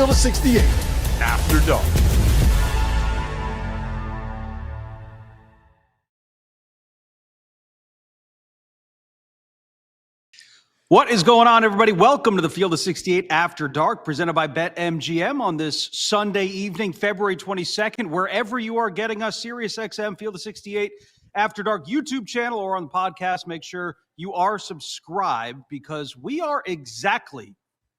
Field of 68 After Dark. What is going on, everybody? Welcome to the Field of 68 After Dark, presented by BetMGM on this Sunday evening, February 22nd. Wherever you are getting us, SiriusXM Field of 68 After Dark YouTube channel or on the podcast, make sure you are subscribed because we are exactly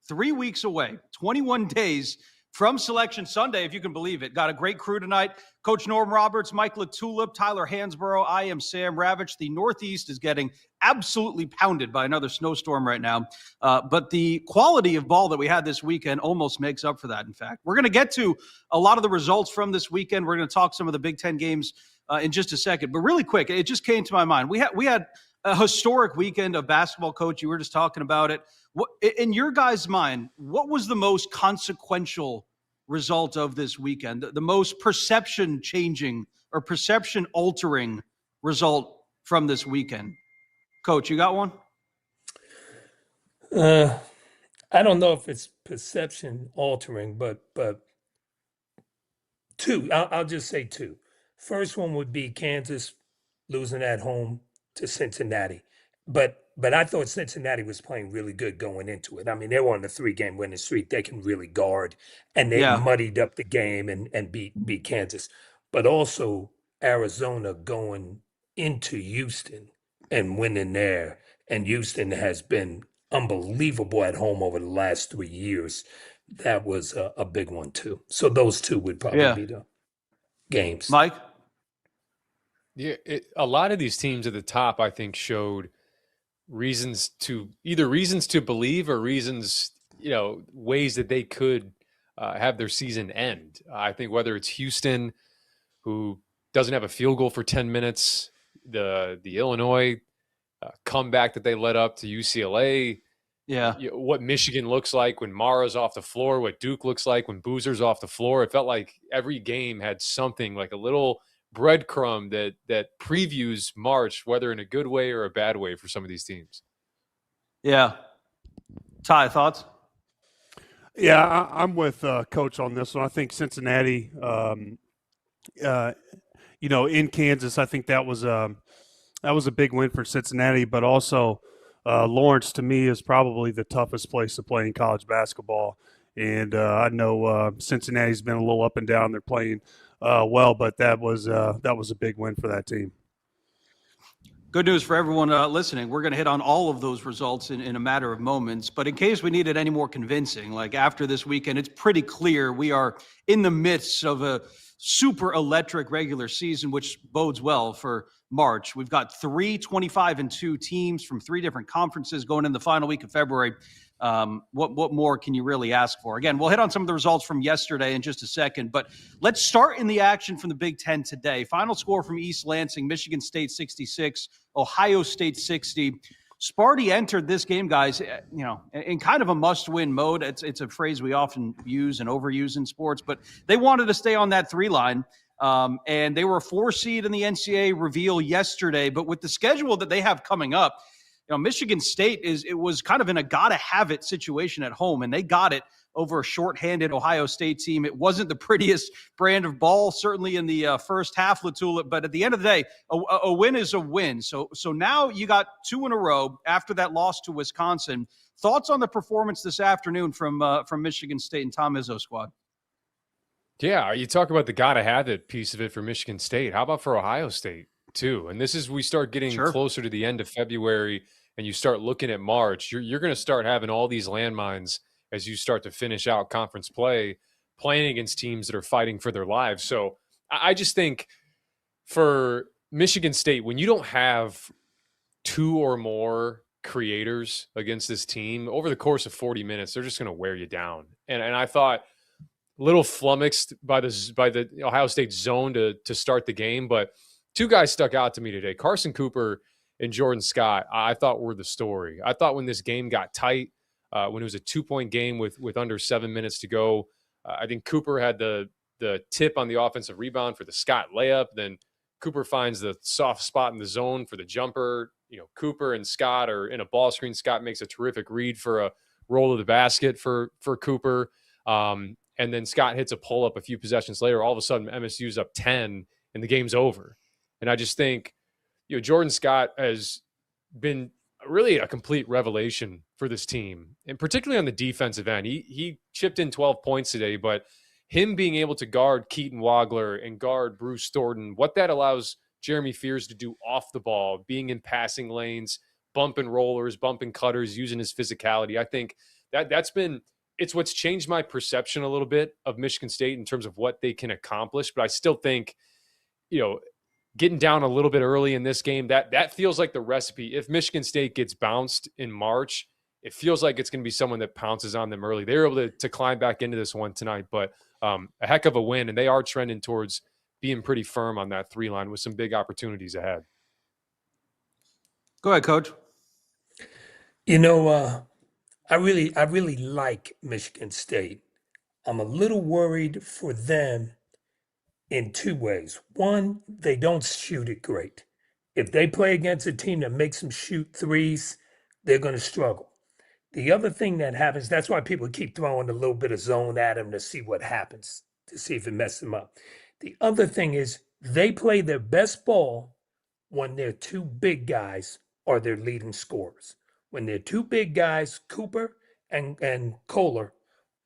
3 weeks away, 21 days from Selection Sunday, if you can believe it. Got a great crew tonight. Coach Norm Roberts, Mike LaTulip, Tyler Hansbrough. I am Sam Ravech. The Northeast is getting absolutely pounded by another snowstorm right now. But the quality of ball that we had this weekend almost makes up for that, in fact. We're going to get to a lot of the results from this weekend. We're going to talk some of the Big Ten games in just a second. But really quick, it just came to my mind. We had a historic weekend of basketball, Coach. You were just talking about it. What, in your guys' mind, what was the most consequential result of this weekend, the most perception-changing or perception-altering result from this weekend? Coach, you got one? I don't know if it's perception-altering, but two. I'll just say two. First one would be Kansas losing at home to Cincinnati. But I thought Cincinnati was playing really good going into it. I mean, they were on a 3-game winning streak. They can really guard, and they muddied up the game and beat Kansas. But also Arizona going into Houston and winning there. And Houston has been unbelievable at home over the last 3 years. That was a big one too. So those two would probably be the games. Mike? Yeah, a lot of these teams at the top, I think, showed reasons to believe or reasons, ways that they could have their season end. I think whether it's Houston, who doesn't have a field goal for 10 minutes, the Illinois comeback that they led up to UCLA, what Michigan looks like when Mara's off the floor, what Duke looks like when Boozer's off the floor. It felt like every game had something, like a little breadcrumb that previews March, whether in a good way or a bad way for some of these teams. Yeah. Ty, thoughts? Yeah, I'm with Coach on this one. I think Cincinnati, in Kansas, I think that was a big win for Cincinnati, but also Lawrence, to me, is probably the toughest place to play in college basketball. And I know Cincinnati's been a little up and down. They're playing well, but that was a big win for that team. Good news for everyone listening. We're going to hit on all of those results in a matter of moments. But in case we needed any more convincing, like after this weekend, it's pretty clear we are in the midst of a super electric regular season, which bodes well for March. We've got 3 25-2 teams from 3 different conferences going in the final week of February. What more can you really ask for? Again, we'll hit on some of the results from yesterday in just a second, but let's start in the action from the Big Ten today. Final score from East Lansing, Michigan State 66, Ohio State 60. Sparty entered this game, guys, in kind of a must-win mode. It's a phrase we often use and overuse in sports, but they wanted to stay on that 3 line. And they were a 4 seed in the NCAA reveal yesterday, but with the schedule that they have coming up, Michigan State was kind of in a gotta-have-it situation at home, and they got it over a shorthanded Ohio State team. It wasn't the prettiest brand of ball, certainly in the first half, LaTulip, but at the end of the day, a win is a win. So now you got 2 in a row after that loss to Wisconsin. Thoughts on the performance this afternoon from Michigan State and Tom Izzo's squad? Yeah, you talk about the gotta-have-it piece of it for Michigan State. How about for Ohio State, too? And this is, we start getting closer to the end of February, and you start looking at March, you're going to start having all these landmines as you start to finish out conference play, playing against teams that are fighting for their lives. So I just think for Michigan State, when you don't have 2 or more creators against this team, over the course of 40 minutes, they're just going to wear you down. And I thought a little flummoxed by the Ohio State zone to start the game, but 2 guys stuck out to me today. Carson Cooper and Jordan Scott, I thought were the story. I thought when this game got tight, when it was a 2-point game with under 7 minutes to go, I think Cooper had the tip on the offensive rebound for the Scott layup. Then Cooper finds the soft spot in the zone for the jumper. Cooper and Scott are in a ball screen. Scott makes a terrific read for a roll of the basket for Cooper. And then Scott hits a pull-up a few possessions later. All of a sudden, MSU's up 10, and the game's over. And I just think, Jordan Scott has been really a complete revelation for this team, and particularly on the defensive end. He chipped in 12 points today, but him being able to guard Keaton Wagler and guard Bruce Thornton, what that allows Jeremy Fears to do off the ball, being in passing lanes, bumping rollers, bumping cutters, using his physicality. I think it's what's changed my perception a little bit of Michigan State in terms of what they can accomplish. But I still think, getting down a little bit early in this game, that feels like the recipe. If Michigan State gets bounced in March, it feels like it's going to be someone that pounces on them early. They were able to climb back into this one tonight, but a heck of a win, and they are trending towards being pretty firm on that 3 line with some big opportunities ahead. Go ahead, Coach. I really like Michigan State. I'm a little worried for them in 2 ways. One, they don't shoot it great. If they play against a team that makes them shoot threes, they're going to struggle. The other thing that happens, that's why people keep throwing a little bit of zone at them to see what happens, to see if it messes them up. The other thing is they play their best ball when their 2 big guys are their leading scorers. When their 2 big guys, Cooper and Kohler,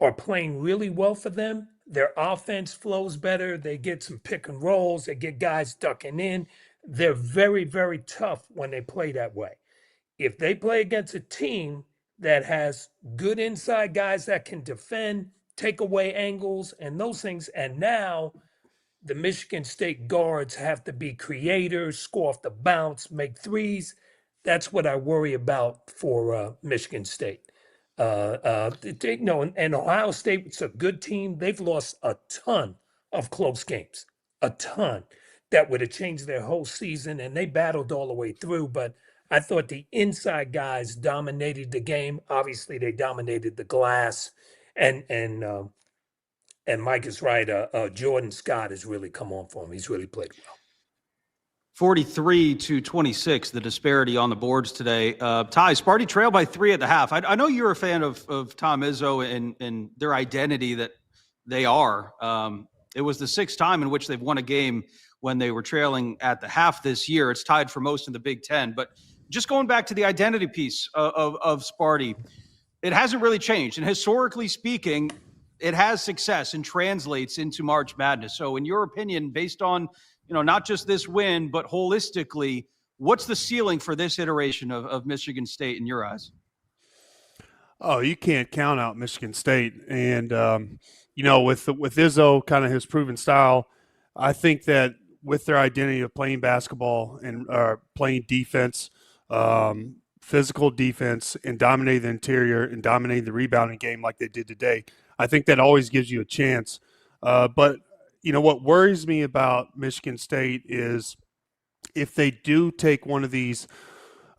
are playing really well for them, their offense flows better. They get some pick and rolls. They get guys ducking in. They're very, very tough when they play that way. If they play against a team that has good inside guys that can defend, take away angles and those things, and now the Michigan State guards have to be creators, score off the bounce, make threes. That's what I worry about for Michigan State. And Ohio State, it's a good team. They've lost a ton of close games, a ton that would have changed their whole season, and they battled all the way through. But I thought the inside guys dominated the game. Obviously, they dominated the glass, and Mike is right. Jordan Scott has really come on for him. He's really played well. 43-26, the disparity on the boards today. Ty, Sparty trailed by 3 at the half. I know you're a fan of Tom Izzo and their identity that they are. It was the 6th time in which they've won a game when they were trailing at the half this year. It's tied for most in the Big Ten. But just going back to the identity piece of Sparty, it hasn't really changed. And historically speaking, it has success and translates into March Madness. So in your opinion, based on not just this win, but holistically, what's the ceiling for this iteration of Michigan State in your eyes? Oh, you can't count out Michigan State. And, with Izzo, kind of his proven style, I think that with their identity of playing basketball and playing defense, physical defense, and dominating the interior and dominating the rebounding game like they did today, I think that always gives you a chance. But what worries me about Michigan State is if they do take one of these,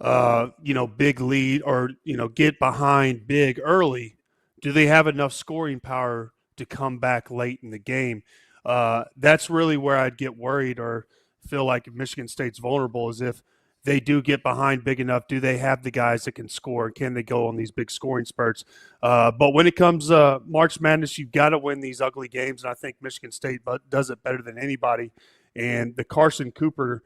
big lead or, get behind big early, do they have enough scoring power to come back late in the game? That's really where I'd get worried or feel like if Michigan State's vulnerable is if they do get behind big enough, do they have the guys that can score? Can they go on these big scoring spurts? But when it comes March Madness, you've got to win these ugly games, and I think Michigan State does it better than anybody. And the Carson Cooper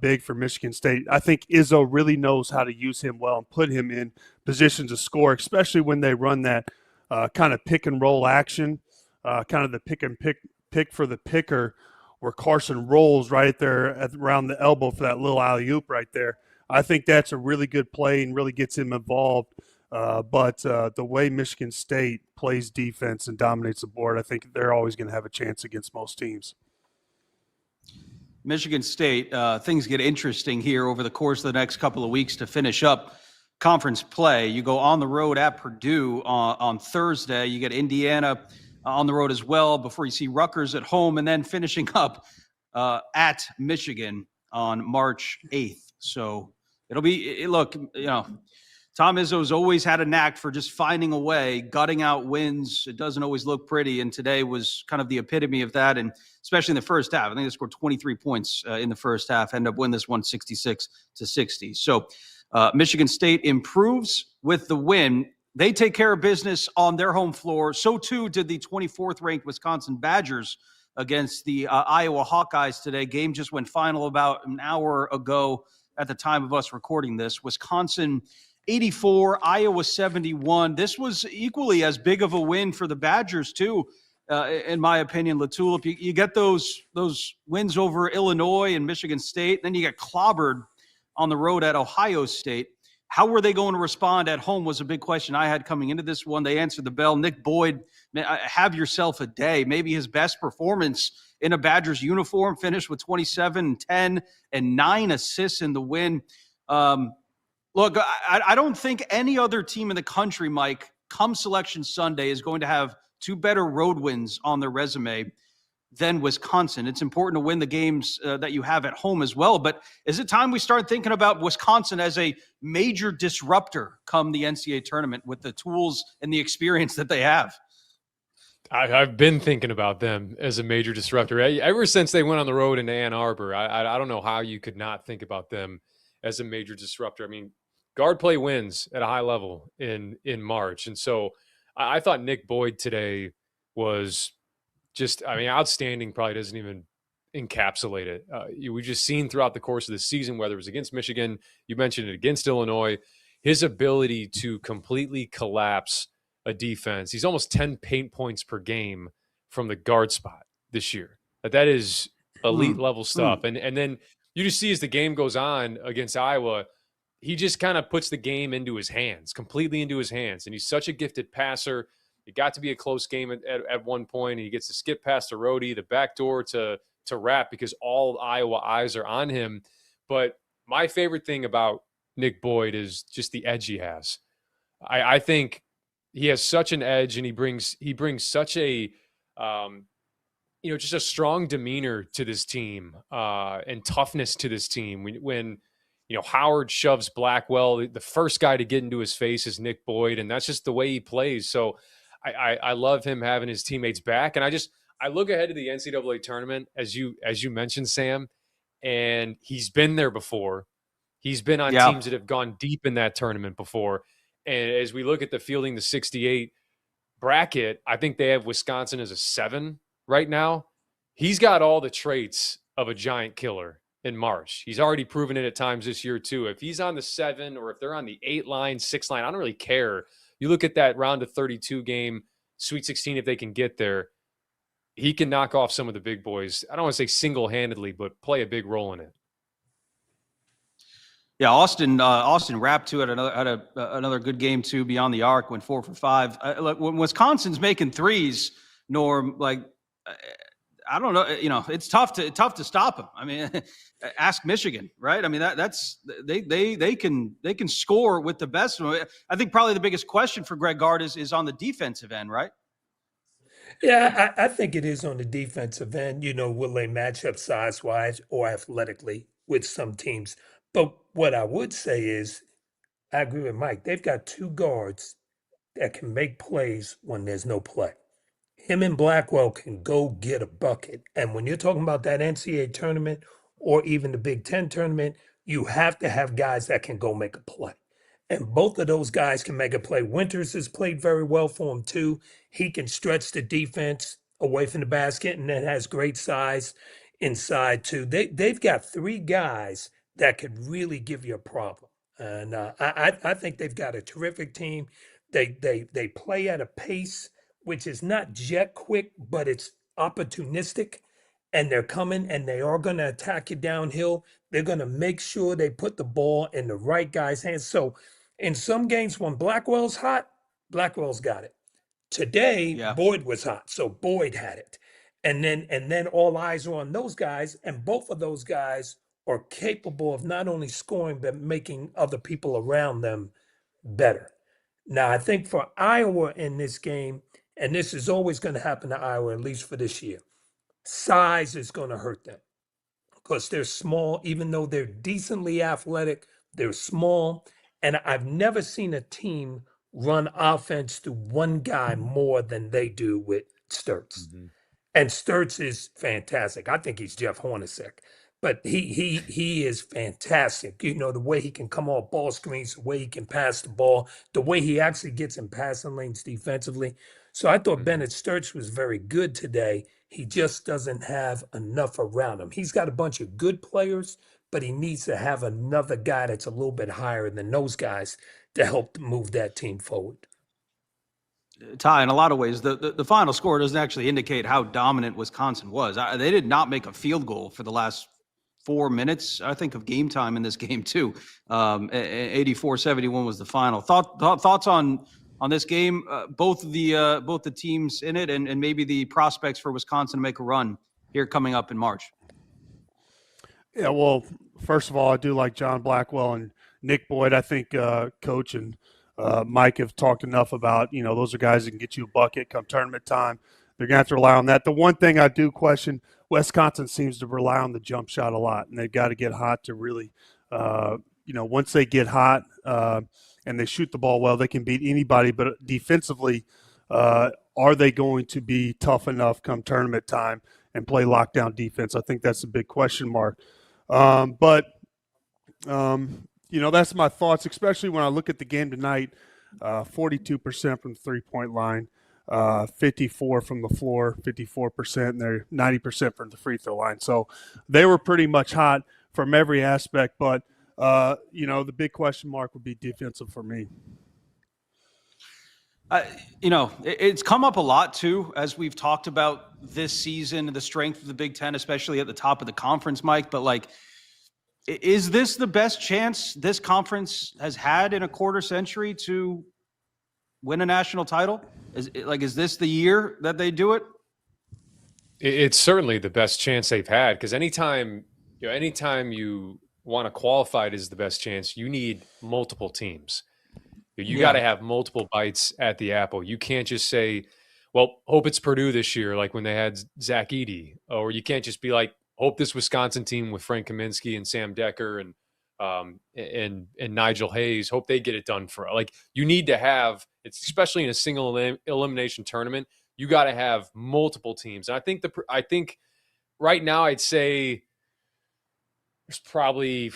big for Michigan State, I think Izzo really knows how to use him well and put him in positions to score, especially when they run that kind of pick and roll action, kind of the pick for the picker, where Carson rolls right there around the elbow for that little alley-oop right there. I think that's a really good play and really gets him involved. But the way Michigan State plays defense and dominates the board, I think they're always going to have a chance against most teams. Michigan State, things get interesting here over the course of the next couple of weeks to finish up conference play. You go on the road at Purdue on Thursday. You get Indiana on the road as well before you see Rutgers at home, and then finishing up at Michigan on March 8th. So it'll be, look, Tom Izzo's always had a knack for just finding a way, gutting out wins. It doesn't always look pretty, and today was kind of the epitome of that, and especially in the first half. I think they scored 23 points in the first half, ended up winning this one 66-60. So Michigan State improves with the win. They take care of business on their home floor. So too did the 24th ranked Wisconsin Badgers against the Iowa Hawkeyes today. Game just went final about an hour ago at the time of us recording this. Wisconsin 84, Iowa 71. This was equally as big of a win for the Badgers too, in my opinion. LaTulip, you get those wins over Illinois and Michigan State, then you get clobbered on the road at Ohio State. How were they going to respond at home was a big question I had coming into this one. They answered the bell. Nick Boyd, have yourself a day. Maybe his best performance in a Badgers uniform, finished with 27, 10, and 9 assists in the win. Look, I don't think any other team in the country, Mike, come Selection Sunday is going to have 2 better road wins on their resume than Wisconsin. It's important to win the games that you have at home as well. But is it time we start thinking about Wisconsin as a major disruptor come the NCAA tournament with the tools and the experience that they have? I've been thinking about them as a major disruptor ever since they went on the road into Ann Arbor. I don't know how you could not think about them as a major disruptor. I mean, guard play wins at a high level in March. And so I thought Nick Boyd today was just, outstanding probably doesn't even encapsulate it. We've just seen throughout the course of the season, whether it was against Michigan, you mentioned it, against Illinois, his ability to completely collapse a defense. He's almost 10 paint points per game from the guard spot this year. That is elite level stuff. And then you just see as the game goes on against Iowa, he just kind of puts the game into his hands, completely into his hands. And he's such a gifted passer. It got to be a close game at one point. And he gets to skip past the roadie, the backdoor to Rap, because all Iowa eyes are on him. But my favorite thing about Nick Boyd is just the edge he has. I think he has such an edge, and he brings such a just a strong demeanor to this team and toughness to this team. When Howard shoves Blackwell, the first guy to get into his face is Nick Boyd, and that's just the way he plays. So I love him having his teammates back, and I look ahead to the NCAA tournament as you mentioned, Sam, and he's been there before. He's been on teams that have gone deep in that tournament before. And as we look at the fielding the 68 bracket, I think they have Wisconsin as a 7 right now. He's got all the traits of a giant killer in March. He's already proven it at times this year too. If he's on the 7 or if they're on the 8 line, 6 line, I don't really care. You look at that round of 32 game, Sweet 16, if they can get there, he can knock off some of the big boys. I don't want to say single-handedly, but play a big role in it. Yeah, Austin Rapp too had another good game too beyond the arc, went 4 for 5. When Wisconsin's making threes, Norm, I don't know, it's tough to stop them. I mean, ask Michigan, right? I mean that's they can score with the best. I think probably the biggest question for Greg Gard is on the defensive end, right? Yeah, I think it is on the defensive end. Will they match up size-wise or athletically with some teams? But what I would say is, I agree with Mike. They've got 2 guards that can make plays when there's no play. Him and Blackwell can go get a bucket. And when you're talking about that NCAA tournament or even the Big Ten tournament, you have to have guys that can go make a play. And both of those guys can make a play. Winters has played very well for him too. He can stretch the defense away from the basket and then has great size inside too. They've got 3 guys that could really give you a problem. And I think they've got a terrific team. They play at a pace which is not jet quick, but it's opportunistic. And they're coming and they are going to attack you downhill. They're going to make sure they put the ball in the right guy's hands. So in some games when Blackwell's hot, Blackwell's got it. Today, Boyd was hot, so Boyd had it. And then all eyes are on those guys, and both of those guys are capable of not only scoring, but making other people around them better. Now, I think for Iowa in this game, and this is always going to happen to Iowa, at least for this year, size is going to hurt them because they're small. Even though they're decently athletic, they're small. And I've never seen a team run offense to one guy more than they do with Sturtz. Mm-hmm. And Sturtz is fantastic. I think he's Jeff Hornacek. But he is fantastic. You know, the way he can come off ball screens, the way he can pass the ball, the way he actually gets in passing lanes defensively. So I thought Bennett Sturts was very good today. He just doesn't have enough around him. He's got a bunch of good players, but he needs to have another guy that's a little bit higher than those guys to help move that team forward. Ty, in a lot of ways, the final score doesn't actually indicate how dominant Wisconsin was. They did not make a field goal for the last 4 minutes, I think, of game time in this game too. 84-71 was the final. Thoughts on this game, both the teams in it, and maybe the prospects for Wisconsin to make a run here coming up in March. Yeah, well, first of all, I do like John Blackwell and Nick Boyd. I think Coach and Mike have talked enough about, those are guys that can get you a bucket come tournament time. They're going to have to rely on that. The one thing I do question, Wisconsin seems to rely on the jump shot a lot, and they've got to get hot to really, once they get hot and they shoot the ball well, they can beat anybody. But defensively, are they going to be tough enough come tournament time and play lockdown defense? I think that's a big question mark. That's my thoughts, especially when I look at the game tonight. 42% from the three-point line, 54 from the floor, 54%, and they're 90% from the free throw line. So they were pretty much hot from every aspect. But, the big question mark would be defensive for me. It's come up a lot, too, as we've talked about this season and the strength of the Big Ten, especially at the top of the conference, Mike. But, is this the best chance this conference has had in a quarter century to win a national title? Is this the year that they do it? It's certainly the best chance they've had, because anytime you want to qualify it as the best chance, you need multiple teams. You got to have multiple bites at the apple. You can't just say, well, hope it's Purdue this year, like when they had Zach Edey, or you can't just be like, hope this Wisconsin team with Frank Kaminsky and Sam Decker and Nigel Hayes, hope they get it done for. You need to have, it's especially in a single elimination tournament, you got to have multiple teams. And I think right now I'd say there's probably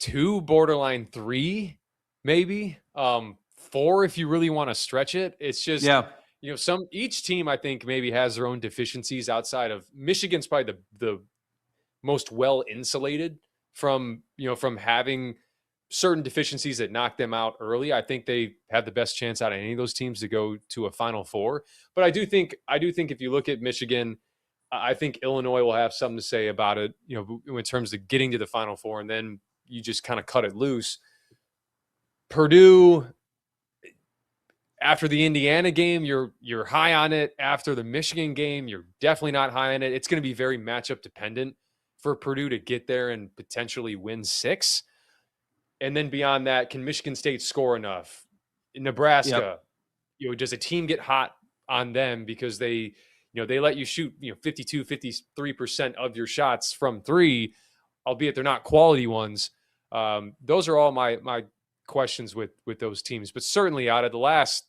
2, borderline 3, maybe 4 if you really want to stretch it. It's just each team I think maybe has their own deficiencies outside of Michigan's probably the most well insulated from having certain deficiencies that knock them out early. I think they have the best chance out of any of those teams to go to a Final Four. But I do think if you look at Michigan, I think Illinois will have something to say about it, in terms of getting to the Final Four, and then you just kind of cut it loose. Purdue, after the Indiana game, you're high on it. After the Michigan game, you're definitely not high on it. It's going to be very matchup dependent for Purdue to get there and potentially win 6. And then beyond that, can Michigan State score enough? In Nebraska, does a team get hot on them because they let you shoot 52, 53% of your shots from 3, albeit they're not quality ones. Those are all my questions with those teams. But certainly out of the last,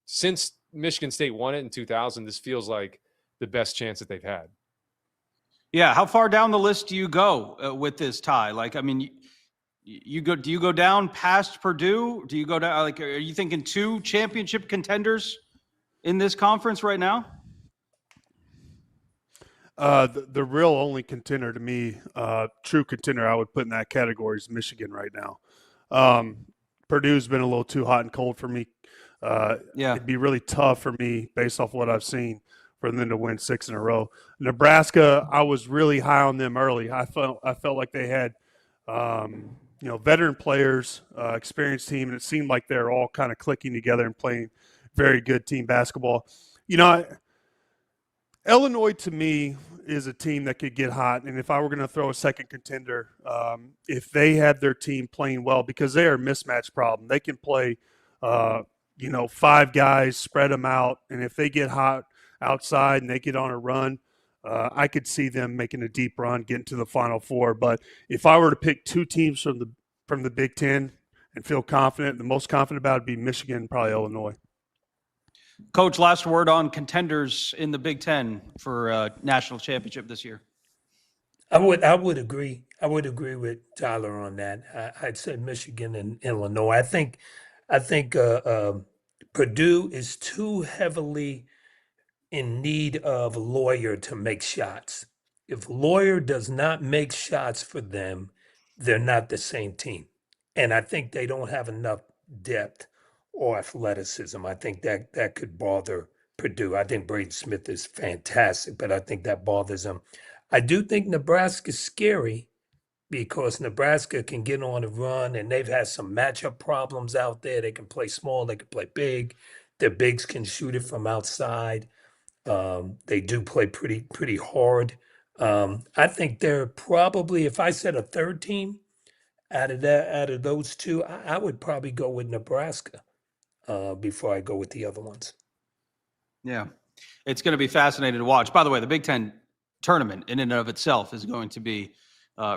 since Michigan State won it in 2000, this feels like the best chance that they've had. Yeah. How far down the list do you go with this tie? Do you go down past Purdue? Do you go down, are you thinking 2 championship contenders in this conference right now? The real only contender to me, true contender I would put in that category is Michigan right now. Purdue's been a little too hot and cold for me. It'd be really tough for me based off what I've seen for them to win 6 in a row. Nebraska, I was really high on them early. I felt like they had, veteran players, experienced team, and it seemed like they're all kind of clicking together and playing very good team basketball. Illinois to me is a team that could get hot, and if I were going to throw a second contender, if they had their team playing well, because they are a mismatch problem, they can play, 5 guys, spread them out, and if they get hot outside and they get on a run, I could see them making a deep run, getting to the Final Four. But if I were to pick 2 teams from the Big Ten and feel confident, the most confident about it would be Michigan and probably Illinois. Coach, last word on contenders in the Big Ten for national championship this year. I would agree. I would agree with Tyler on that. I'd say Michigan and Illinois. I think Purdue is too heavily in need of Lawyer to make shots. If Lawyer does not make shots for them, they're not the same team. And I think they don't have enough depth or athleticism. I think that could bother Purdue. I think Braden Smith is fantastic, but I think that bothers them. I do think Nebraska's scary because Nebraska can get on a run and they've had some matchup problems out there. They can play small, they can play big. Their bigs can shoot it from outside. They do play pretty hard. I think they're probably, if I said a third team out of those two, I would probably go with Nebraska before I go with the other ones. Yeah, it's going to be fascinating to watch. By the way, the Big Ten tournament in and of itself is going to be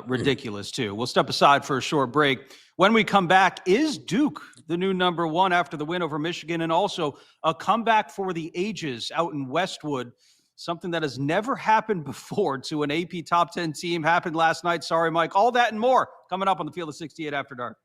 ridiculous too. We'll step aside for a short break. When we come back, is Duke the new number one after the win over Michigan, and also a comeback for the ages out in Westwood, something that has never happened before to an AP top 10 team, happened last night. Sorry, Mike. All that and more coming up on the Field of 68 After Dark.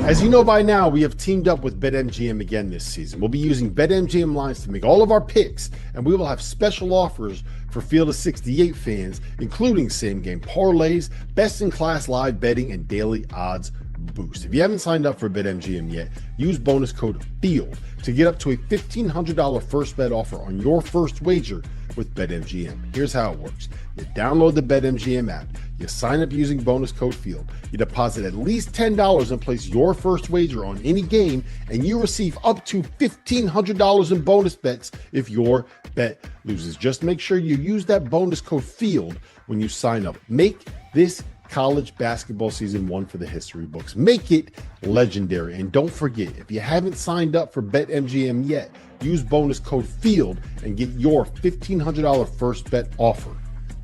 As you know by now, we have teamed up with BetMGM again this season. We'll be using BetMGM lines to make all of our picks, and we will have special offers for Field of 68 fans, including same-game parlays, best-in-class live betting, and daily odds boost. If you haven't signed up for BetMGM yet, use bonus code FIELD to get up to a $1,500 first bet offer on your first wager with BetMGM. Here's how it works. You download the BetMGM app, you sign up using bonus code FIELD, you deposit at least $10 and place your first wager on any game, and you receive up to $1,500 in bonus bets if your bet loses. Just make sure you use that bonus code FIELD when you sign up. Make this college basketball season one for the history books. Make it legendary. And don't forget, if you haven't signed up for BetMGM yet, use bonus code FIELD and get your $1,500 first bet offer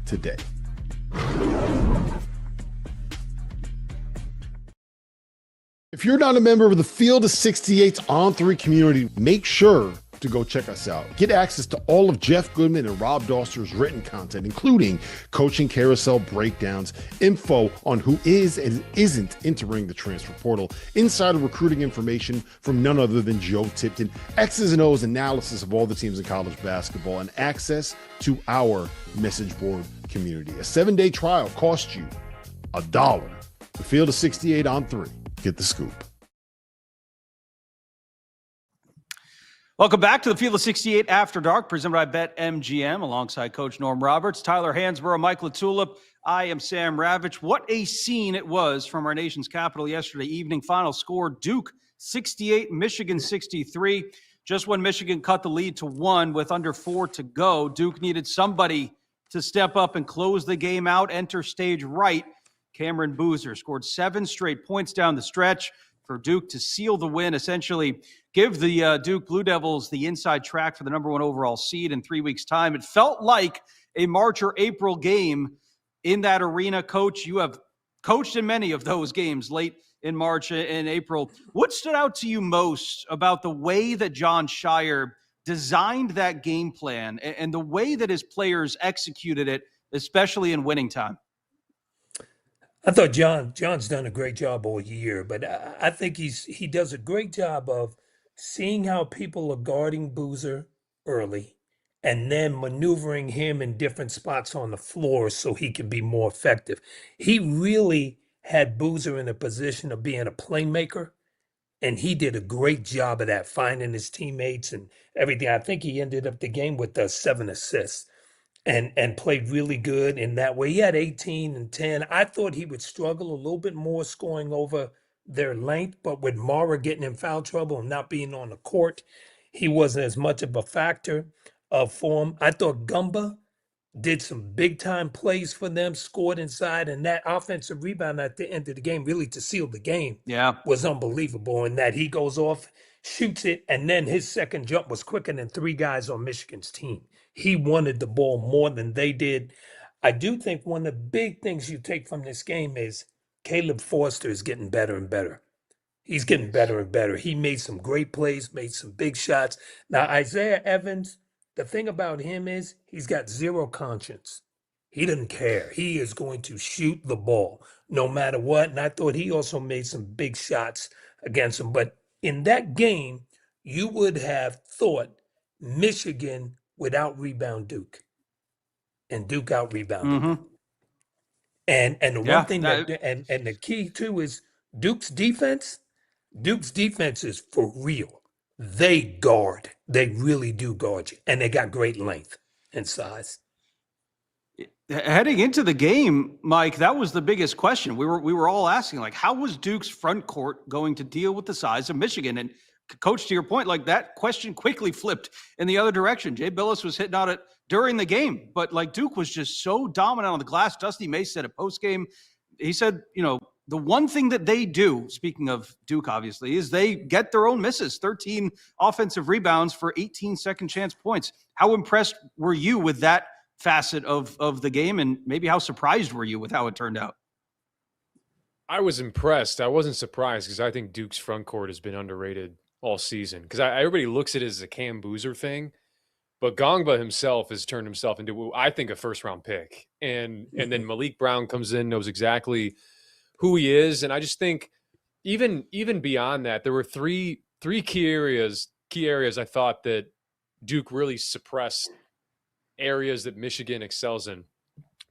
today. If you're not a member of the Field of 68's On3 community, make sure to go check us out. Get access to all of Jeff Goodman and Rob Doster's written content, including coaching carousel breakdowns, info on who is and isn't entering the transfer portal, insider recruiting information from none other than Joe Tipton, X's and O's analysis of all the teams in college basketball, and access to our message board community. A 7-day trial costs you $1. The Field of 68 on 3. Get the scoop. Welcome back to the Field of 68 After Dark, presented by BetMGM, alongside Coach Norm Roberts, Tyler Hansbrough, Mike LaTulip. I am Sam Ravech. What a scene it was from our nation's capital yesterday evening. Final score, Duke 68, Michigan 63. Just when Michigan cut the lead to 1 with under 4 to go, Duke needed somebody to step up and close the game out. Enter stage right. Cameron Boozer scored 7 straight points down the stretch for Duke to seal the win, essentially give the Duke Blue Devils the inside track for the number 1 overall seed in 3 weeks' time. It felt like a March or April game in that arena. Coach, you have coached in many of those games late in March and April. What stood out to you most about the way that John Shire designed that game plan and the way that his players executed it, especially in winning time? I thought John's done a great job all year, but I think he does a great job of seeing how people are guarding Boozer early and then maneuvering him in different spots on the floor so he can be more effective. He really had Boozer in a position of being a playmaker, and he did a great job of that, finding his teammates and everything. I think he ended up the game with 7 assists. And played really good in that way. He had 18 and 10. I thought he would struggle a little bit more scoring over their length, but with Mara getting in foul trouble and not being on the court, he wasn't as much of a factor for him. I thought Gumba did some big time plays for them, scored inside, and that offensive rebound at the end of the game, really to seal the game, was unbelievable. In that he goes off, shoots it, and then his second jump was quicker than 3 guys on Michigan's team. He wanted the ball more than they did. I do think one of the big things you take from this game is Caleb Forster is getting better and better. He's getting better and better. He made some great plays, made some big shots. Now, Isaiah Evans, the thing about him is he's got zero conscience. He doesn't care. He is going to shoot the ball no matter what. And I thought he also made some big shots against him. But in that game, you would have thought Michigan would out rebound Duke, and Duke out rebounded them. And the one thing and the key too is Duke's defense. Duke's defense is for real. They guard. They really do guard you, and they got great length and size. Heading into the game, Mike, that was the biggest question. We were all asking, like, how was Duke's front court going to deal with the size of Michigan? And Coach, to your point, like that question quickly flipped in the other direction. Jay Billis was hitting on it during the game, but like Duke was just so dominant on the glass. Dusty Mace said at postgame, he said, the one thing that they do, speaking of Duke, obviously, is they get their own misses, 13 offensive rebounds for 18 second chance points. How impressed were you with that facet of the game, and maybe how surprised were you with how it turned out? I was impressed. I wasn't surprised because I think Duke's front court has been underrated all season, because everybody looks at it as a Cam Boozer thing, but Gongba himself has turned himself into, I think, a first-round pick. And then Malik Brown comes in, knows exactly who he is. And I just think even beyond that, there were three key areas I thought that Duke really suppressed areas that Michigan excels in.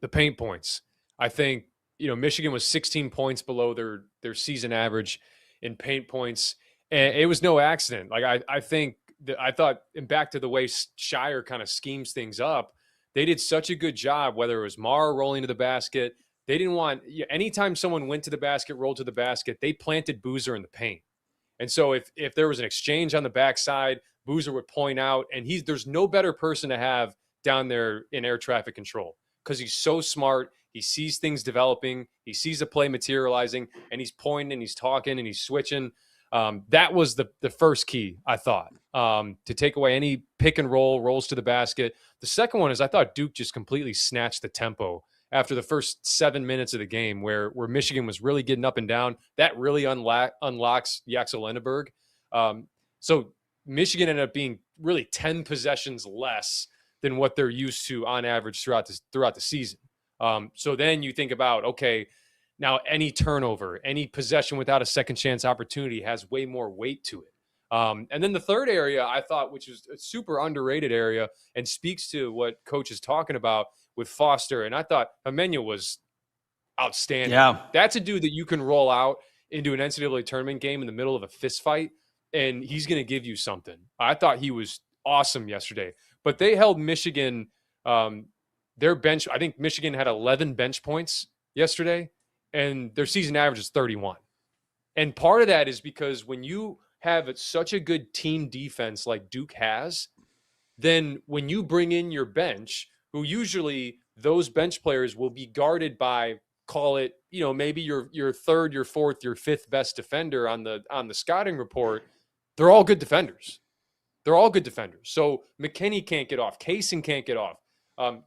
The paint points. I think, Michigan was 16 points below their season average in paint points. And it was no accident. Like I think that I thought, and back to the way Shire kind of schemes things up, they did such a good job, whether it was Mara rolling to the basket. They didn't want, anytime someone went to the basket, rolled to the basket, they planted Boozer in the paint. And so if there was an exchange on the backside, Boozer would point out, and there's no better person to have down there in air traffic control, because he's so smart. He sees things developing. He sees the play materializing, and he's pointing and he's talking and he's switching. That was the first key, I thought, to take away any pick and roll, rolls to the basket. The second one is I thought Duke just completely snatched the tempo after the first 7 minutes of the game, where Michigan was really getting up and down. That really unlocks Yaxel Lenneberg. So Michigan ended up being really 10 possessions less than what they're used to on average throughout the season. So then you think about, okay, now any turnover, any possession without a second chance opportunity has way more weight to it. And then the third area I thought, which is a super underrated area and speaks to what Coach is talking about with Foster, and I thought Homenya was outstanding. Yeah. That's a dude that you can roll out into an NCAA tournament game in the middle of a fist fight, and he's going to give you something. I thought he was awesome yesterday. But they held Michigan, their bench. I think Michigan had 11 bench points yesterday, and their season average is 31. And part of that is because when you have such a good team defense like Duke has, then when you bring in your bench, who usually those bench players will be guarded by, call it, maybe your third, your fourth, your fifth best defender on the scouting report, they're all good defenders. They're all good defenders. So McKinney can't get off. Kaysen can't get off.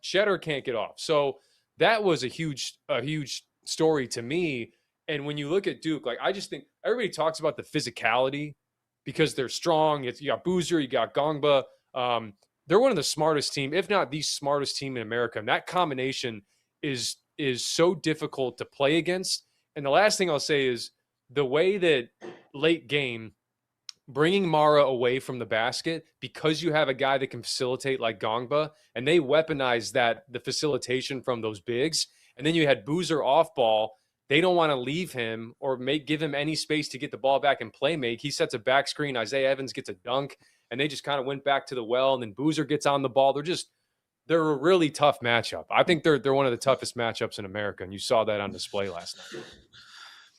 Cheddar can't get off. So that was a huge story to me. And when you look at Duke, like, I just think everybody talks about the physicality because they're strong. You got Boozer, you got Gongba. They're one of the smartest team, if not the smartest team in America. And that combination is so difficult to play against. And the last thing I'll say is the way that late game, bringing Mara away from the basket, because you have a guy that can facilitate like Gongba, and they weaponize the facilitation from those bigs. And then you had Boozer off ball. They don't want to leave him or give him any space to get the ball back and play make. He sets a back screen. Isaiah Evans gets a dunk, and they just kind of went back to the well. And then Boozer gets on the ball. They're a really tough matchup. I think they're one of the toughest matchups in America, and you saw that on display last night.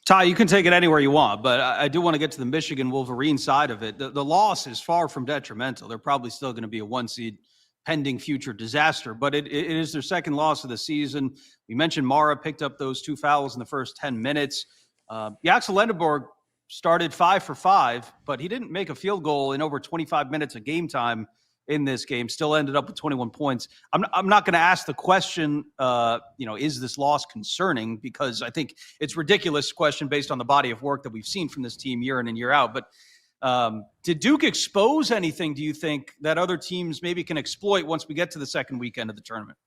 Ty, you can take it anywhere you want, but I do want to get to the Michigan Wolverine side of it. The loss is far from detrimental. They're probably still going to be a 1 seed pending future disaster, but it is their second loss of the season. We mentioned Mara picked up those 2 fouls in the first 10 minutes. Yaxel Lenneberg started 5 for 5, but he didn't make a field goal in over 25 minutes of game time in this game, still ended up with 21 points. I'm not going to ask the question, is this loss concerning? Because I think it's a ridiculous question based on the body of work that we've seen from this team year in and year out. But did Duke expose anything, do you think, that other teams maybe can exploit once we get to the second weekend of the tournament?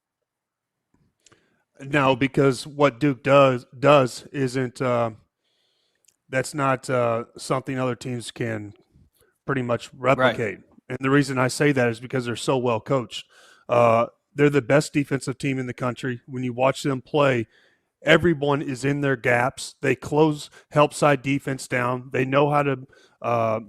No, because what Duke does isn't that's not something other teams can pretty much replicate. Right. And the reason I say that is because they're so well coached. They're the best defensive team in the country. When you watch them play, everyone is in their gaps. They close help side defense down. They know how to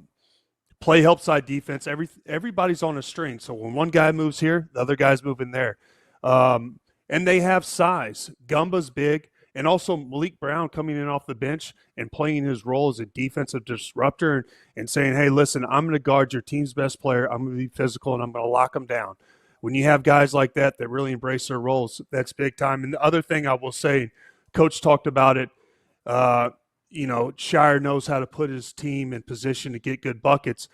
play help side defense. Everybody's on a string. So when one guy moves here, the other guy's moving there. And they have size. Gumba's big. And also Malik Brown coming in off the bench and playing his role as a defensive disruptor and saying, hey, listen, I'm going to guard your team's best player. I'm going to be physical, and I'm going to lock them down. When you have guys like that really embrace their roles, that's big time. And the other thing I will say, Coach talked about it, Shire knows how to put his team in position to get good buckets.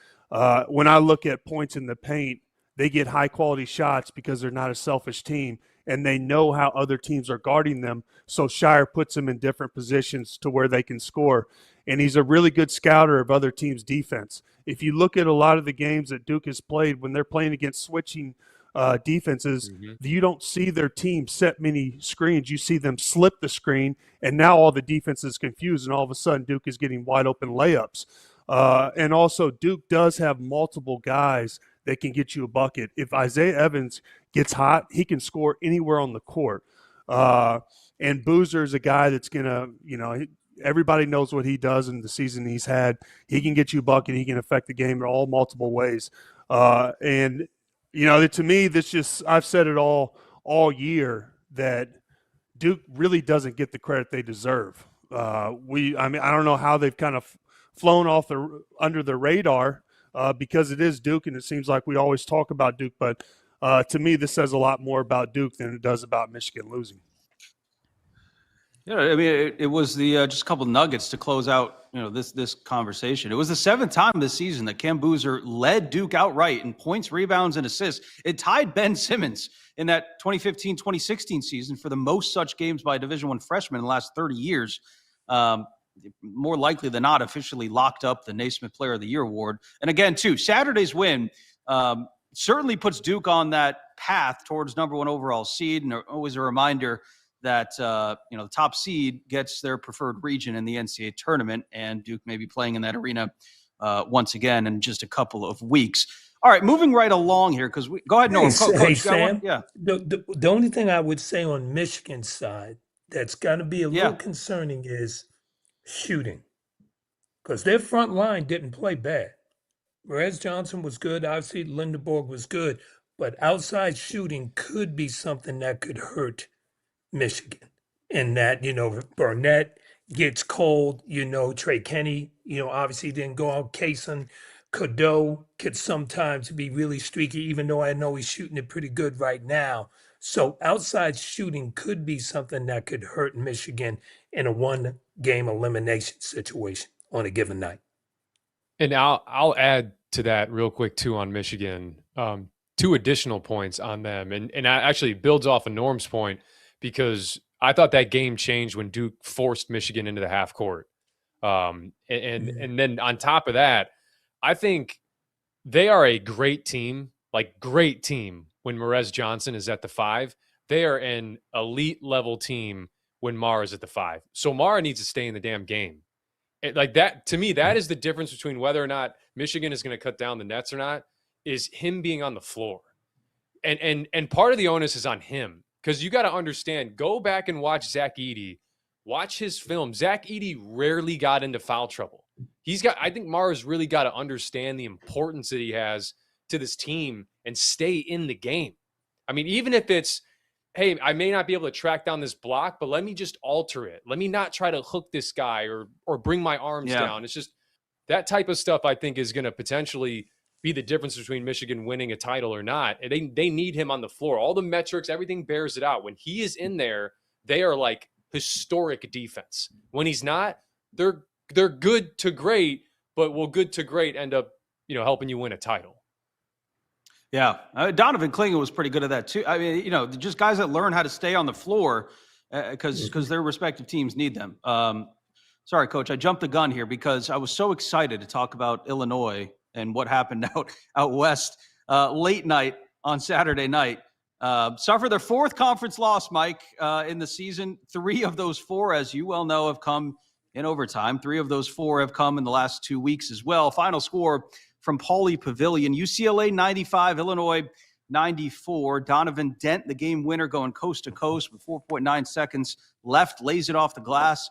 When I look at points in the paint, they get high-quality shots because they're not a selfish team, and they know how other teams are guarding them. So Shire puts them in different positions to where they can score. And he's a really good scouter of other teams' defense. If you look at a lot of the games that Duke has played, when they're playing against switching defenses, you don't see their team set many screens. You see them slip the screen, and now all the defense is confused, and all of a sudden Duke is getting wide-open layups. And also Duke does have multiple guys that can get you a bucket. If Isaiah Evans gets hot, he can score anywhere on the court. And Boozer is a guy that's going to, everybody knows what he does in the season he's had. He can get you a bucket. He can affect the game in all multiple ways. And to me, I've said it all year that Duke really doesn't get the credit they deserve. I don't know how they've kind of flown off under the radar because it is Duke, and it seems like we always talk about Duke. But to me, this says a lot more about Duke than it does about Michigan losing. Yeah, I mean, it was the just a couple nuggets to close out, this conversation. It was the 7th time this season that Cam Boozer led Duke outright in points, rebounds, and assists. It tied Ben Simmons in that 2015-2016 season for the most such games by a Division I freshman in the last 30 years. More likely than not, officially locked up the Naismith Player of the Year award. And again, too, Saturday's win certainly puts Duke on that path towards number 1 overall seed, and always a reminder that the top seed gets their preferred region in the NCAA tournament, and Duke may be playing in that arena once again in just a couple of weeks. All right, moving right along here, because go ahead, Norm. Hey, Sam. Yeah. The only thing I would say on Michigan's side that's got to be a little concerning is shooting, because their front line didn't play bad. Perez Johnson was good. Obviously, Lindenborg was good, but outside shooting could be something that could hurt Michigan. And that, Burnett gets cold, Trey Kenny, obviously didn't go out. Kaysen, Cadeau could sometimes be really streaky, even though I know he's shooting it pretty good right now. So outside shooting could be something that could hurt Michigan in a one-game elimination situation on a given night. And I'll add to that real quick too on Michigan. 2 additional points on them, and actually builds off of Norm's point, because I thought that game changed when Duke forced Michigan into the half court. And then on top of that, I think they are a great team when Perez Johnson is at the 5. They are an elite level team when Mara is at the 5. So Mara needs to stay in the damn game. Like that, to me, that is the difference between whether or not Michigan is going to cut down the nets or not, is him being on the floor. And part of the onus is on him, because you got to understand, go back and watch Zach Edey, watch his film. Zach Edey rarely got into foul trouble. I think Mara's really got to understand the importance that he has to this team and stay in the game. I mean, even if it's, hey, I may not be able to track down this block, but let me just alter it. Let me not try to hook this guy or bring my arms down. It's just that type of stuff I think is going to potentially be the difference between Michigan winning a title or not. And they need him on the floor. All the metrics, everything bears it out. When he is in there, they are like historic defense. When he's not, they're good to great, but will good to great end up, helping you win a title? Yeah. Donovan Clingan was pretty good at that too. I mean, just guys that learn how to stay on the floor because their respective teams need them. Sorry, Coach, I jumped the gun here because I was so excited to talk about Illinois and what happened out west late night on Saturday night. suffered their fourth conference loss, Mike, in the season. 3 of those 4, as you well know, have come in overtime. 3 of those 4 have come in the last 2 weeks as well. Final score from Pauley Pavilion: UCLA 95, Illinois 94. Donovan Dent, the game winner, going coast to coast with 4.9 seconds left, lays it off the glass.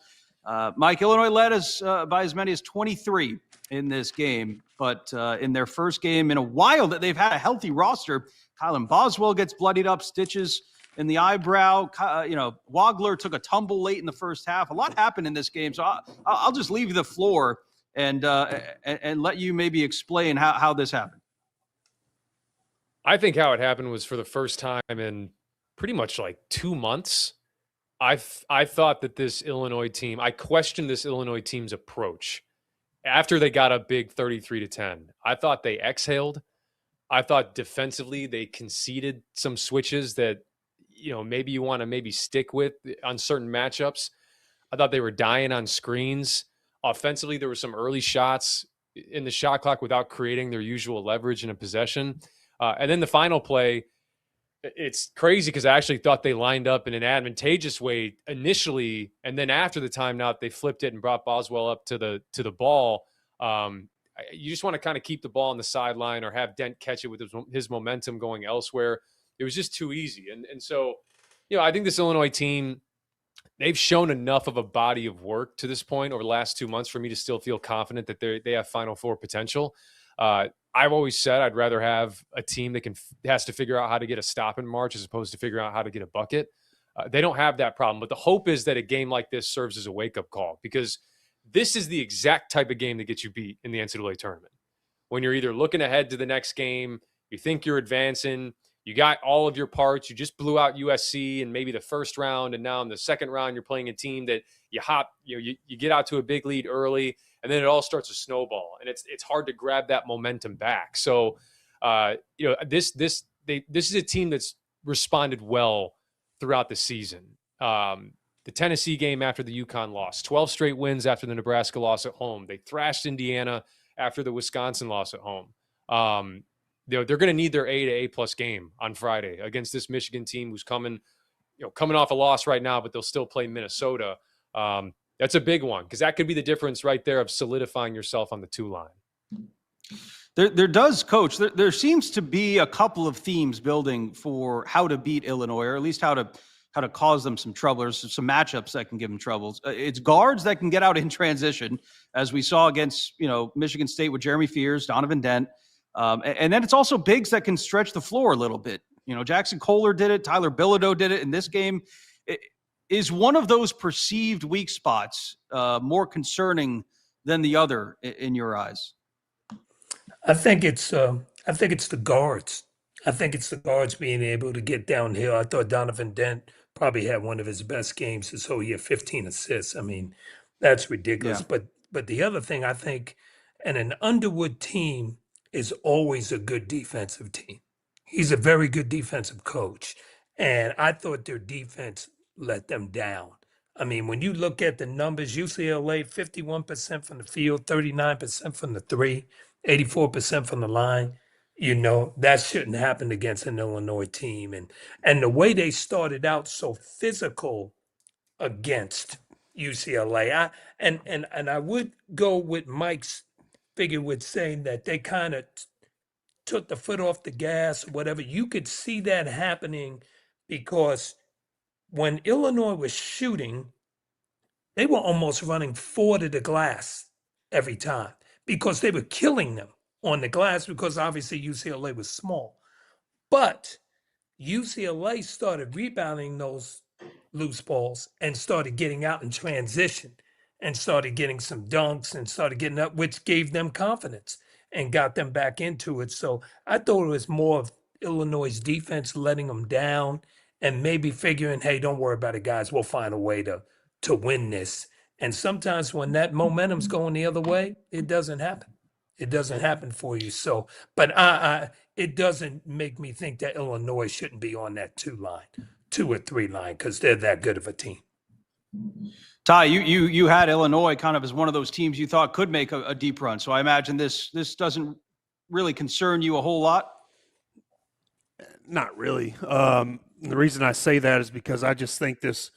Mike, Illinois led us by as many as 23 in this game, but in their first game in a while that they've had a healthy roster, Kylan Boswell gets bloodied up, stitches in the eyebrow. Wagler took a tumble late in the first half. A lot happened in this game, so I'll just leave you the floor and let you maybe explain how this happened. I think how it happened was, for the first time in pretty much like 2 months, I thought that this Illinois team, I questioned this Illinois team's approach after they got up big 33-10. I thought they exhaled. I thought defensively they conceded some switches that, maybe you want to stick with on certain matchups. I thought they were dying on screens. Offensively, there were some early shots in the shot clock without creating their usual leverage in a possession. And then the final play, it's crazy because I actually thought they lined up in an advantageous way initially, and then after the timeout, they flipped it and brought Boswell up to the ball. You just want to kind of keep the ball on the sideline or have Dent catch it with his momentum going elsewhere. It was just too easy. And so, I think this Illinois team, they've shown enough of a body of work to this point over the last 2 months for me to still feel confident that they have Final Four potential. I've always said I'd rather have a team that has to figure out how to get a stop in March as opposed to figuring out how to get a bucket. They don't have that problem, but the hope is that a game like this serves as a wake-up call, because this is the exact type of game that gets you beat in the NCAA tournament. When you're either looking ahead to the next game, you think you're advancing, you got all of your parts, you just blew out USC in maybe the first round, and now in the second round, you're playing a team that you get out to a big lead early, and then it all starts to snowball, and it's hard to grab that momentum back. So, this is a team that's responded well throughout the season. The Tennessee game after the UConn loss, 12 straight wins after the Nebraska loss at home. They thrashed Indiana after the Wisconsin loss at home. They're going to need their A to A+ game on Friday against this Michigan team who's coming off a loss right now, but they'll still play Minnesota. That's a big one, because that could be the difference right there of solidifying yourself on the 2 line. There does, Coach. There seems to be a couple of themes building for how to beat Illinois, or at least how to cause them some trouble. There's some matchups that can give them troubles. It's guards that can get out in transition, as we saw against Michigan State with Jeremy Fears, Donovan Dent, and then it's also bigs that can stretch the floor a little bit. Jackson Kohler did it. Tyler Bilodeau did it in this game. Is one of those perceived weak spots more concerning than the other in your eyes? I think it's the guards. I think it's the guards being able to get downhill. I thought Donovan Dent probably had one of his best games this whole year, 15 assists. I mean, that's ridiculous. Yeah. But the other thing I think, and an Underwood team is always a good defensive team. He's a very good defensive coach. And I thought their defense let them down. I mean, when you look at the numbers, UCLA, 51% from the field, 39% from the 3, 84% from the line. That shouldn't happen against an Illinois team. And the way they started out so physical against UCLA, I would go with Mike's figure with saying that they kind of took the foot off the gas or whatever. You could see that happening because when Illinois was shooting, they were almost running 4 to the glass every time because they were killing them on the glass, because obviously UCLA was small. But UCLA started rebounding those loose balls and started getting out in transition and started getting some dunks and started getting up, which gave them confidence and got them back into it. So I thought it was more of Illinois' defense letting them down and maybe figuring, hey, don't worry about it, guys. We'll find a way to win this. And sometimes when that momentum's going the other way, it doesn't happen. It doesn't happen for you. So, but it doesn't make me think that Illinois shouldn't be on that 2 or 3 line, because they're that good of a team. Ty, you had Illinois kind of as one of those teams you thought could make a deep run. So I imagine this doesn't really concern you a whole lot. Not really. The reason I say that is because I just think this.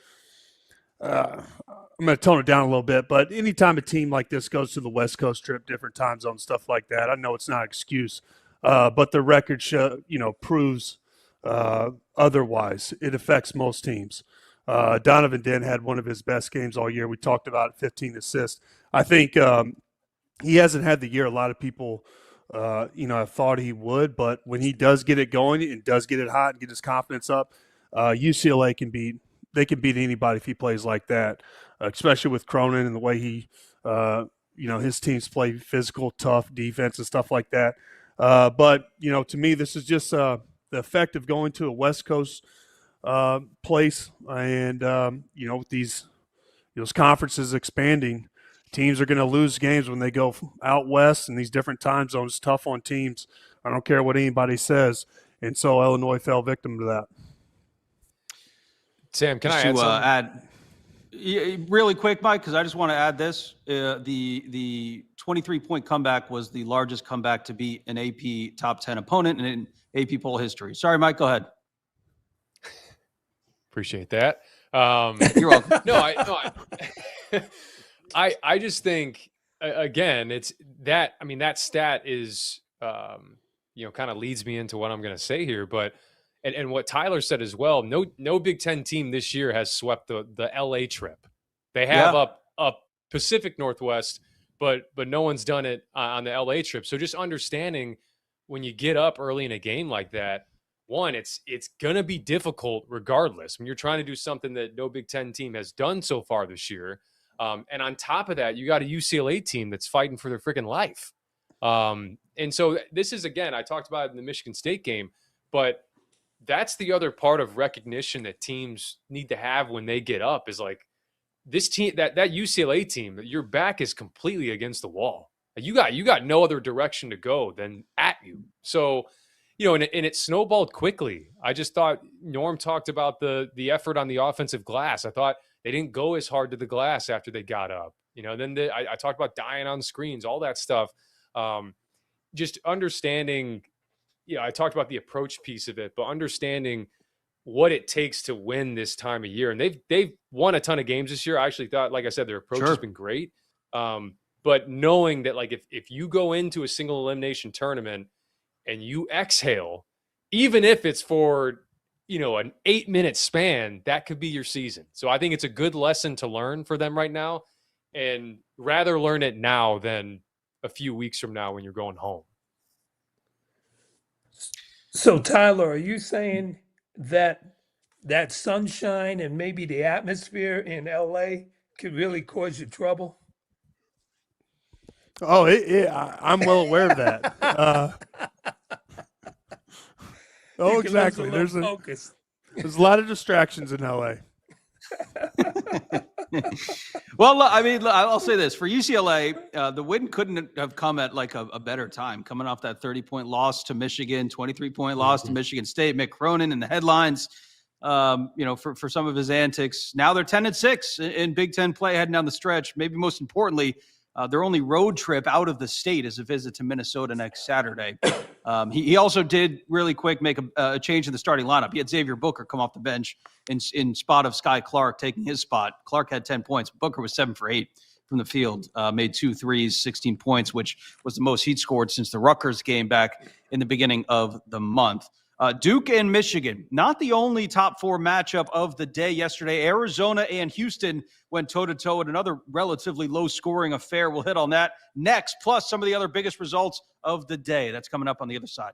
I'm going to tone it down a little bit, but anytime a team like this goes to the West Coast trip, different time zones, stuff like that, I know it's not an excuse, but the record proves otherwise. It affects most teams. Donovan Dent had one of his best games all year. We talked about 15 assists. I think he hasn't had the year a lot of people have thought he would, but when he does get it going and does get it hot and get his confidence up, UCLA can beat anybody if he plays like that, especially with Cronin and the way he, his teams play physical, tough defense and stuff like that. But to me, this is just the effect of going to a West Coast place, and with those conferences expanding, teams are going to lose games when they go out west and these different time zones. Tough on teams. I don't care what anybody says, and so Illinois fell victim to that. Sam, can I add really quick, Mike? Because I just want to add this: the 23-point comeback was the largest comeback to beat an AP top 10 opponent in AP poll history. Sorry, Mike. Go ahead. Appreciate that. You're welcome. I just think again, it's that. I mean, that stat is kind of leads me into what I'm going to say here, but. And what Tyler said as well, no Big Ten team this year has swept the LA trip. They have up Pacific Northwest, but no one's done it on the LA trip. So just understanding when you get up early in a game like that, one, it's gonna be difficult regardless when you're trying to do something that no Big Ten team has done so far this year. And on top of that, you got a UCLA team that's fighting for their freaking life. And so this is, again, I talked about it in the Michigan State game, but that's the other part of recognition that teams need to have when they get up is like this team, that UCLA team, your back is completely against the wall. You got no other direction to go than at you. So, and it snowballed quickly. I just thought Norm talked about the effort on the offensive glass. I thought they didn't go as hard to the glass after they got up. Then I talked about dying on screens, all that stuff. Just understanding. I talked about the approach piece of it, but understanding what it takes to win this time of year. And they've won a ton of games this year. I actually thought, like I said, their approach has been great. But knowing that, like, if you go into a single elimination tournament and you exhale, even if it's for, an 8-minute span, that could be your season. So I think it's a good lesson to learn for them right now, and rather learn it now than a few weeks from now when you're going home. So, Tyler, are you saying that sunshine and maybe the atmosphere in LA could really cause you trouble? Oh, I'm well aware of that. Exactly. There's a lot of distractions in LA. Well, I mean, I'll say this. For UCLA, the win couldn't have come at like a better time, coming off that 30-point loss to Michigan, 23-point loss to Michigan State. Mick Cronin in the headlines, for some of his antics. Now they're 10-6 in Big Ten play heading down the stretch. Maybe most importantly, their only road trip out of the state is a visit to Minnesota next Saturday. He also did really quick make a change in the starting lineup. He had Xavier Booker come off the bench in spot of Sky Clark, taking his spot. Clark had 10 points. Booker was 7 for 8 from the field, made 2 threes, 16 points, which was the most he'd scored since the Rutgers game back in the beginning of the month. Duke and Michigan, not the only top 4 matchup of the day yesterday. Arizona and Houston went toe-to-toe in another relatively low-scoring affair. We'll hit on that next, plus some of the other biggest results of the day. That's coming up on the other side.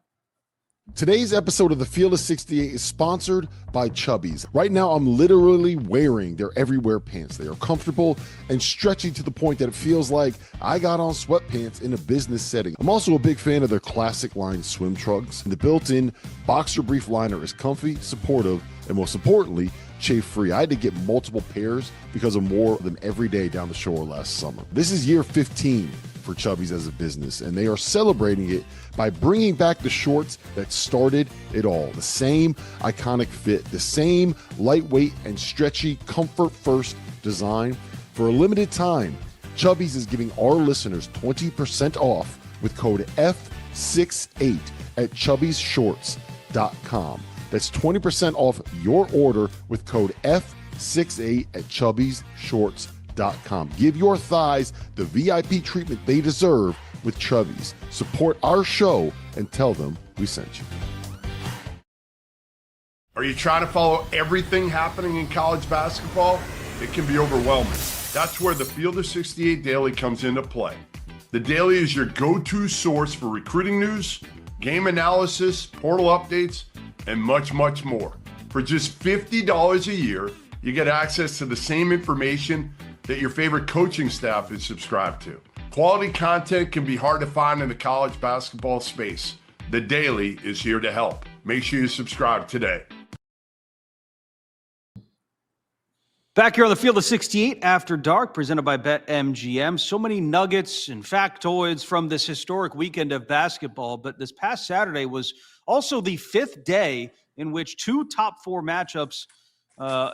Today's episode of the Field of 68 is sponsored by Chubbies. Right now, I'm literally wearing their Everywhere pants. They are comfortable and stretchy to the point that it feels like I got on sweatpants in a business setting. I'm also a big fan of their classic line swim trunks. The built-in boxer brief liner is comfy, supportive, and most importantly, chafe-free. I had to get multiple pairs because I wore them every day down the shore last summer. This is year 15 for Chubbies as a business, and they are celebrating it by bringing back the shorts that started it all. The same iconic fit, the same lightweight and stretchy comfort-first design. For a limited time, Chubbies is giving our listeners 20% off with code F68 at Chubbies Shorts. chubbysshorts.com. That's 20% off your order with code F68 at chubbysshorts.com. Give your thighs the VIP treatment they deserve with Chubbies. Support our show and tell them we sent you. Are you trying to follow everything happening in college basketball? It can be overwhelming. That's where the Field of 68 Daily comes into play. The Daily is your go-to source for recruiting news, game analysis, portal updates, and much, much more. For just $50 a year, you get access to the same information that your favorite coaching staff is subscribed to. Quality content can be hard to find in the college basketball space. The Daily is here to help. Make sure you subscribe today. Back here on the Field of 68 After Dark, presented by BetMGM. So many nuggets and factoids from this historic weekend of basketball, but this past Saturday was also the fifth day in which two top four matchups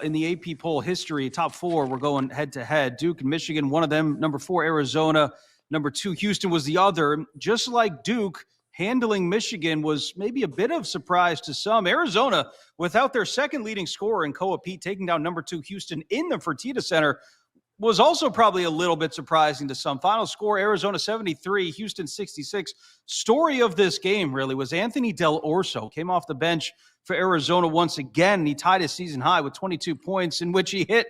in the AP poll history, top four, were going head-to-head. Duke and Michigan, one of them, number 4, Arizona, number 2, Houston was the other. Just like Duke, handling Michigan was maybe a bit of surprise to some. Arizona, without their second leading scorer in Koa Pete, taking down number 2 Houston in the Fertitta Center, was also probably a little bit surprising to some. Final score, Arizona 73, Houston 66. Story of this game, really, was Anthony Del Orso. Came off the bench for Arizona once again. He tied his season high with 22 points, in which he hit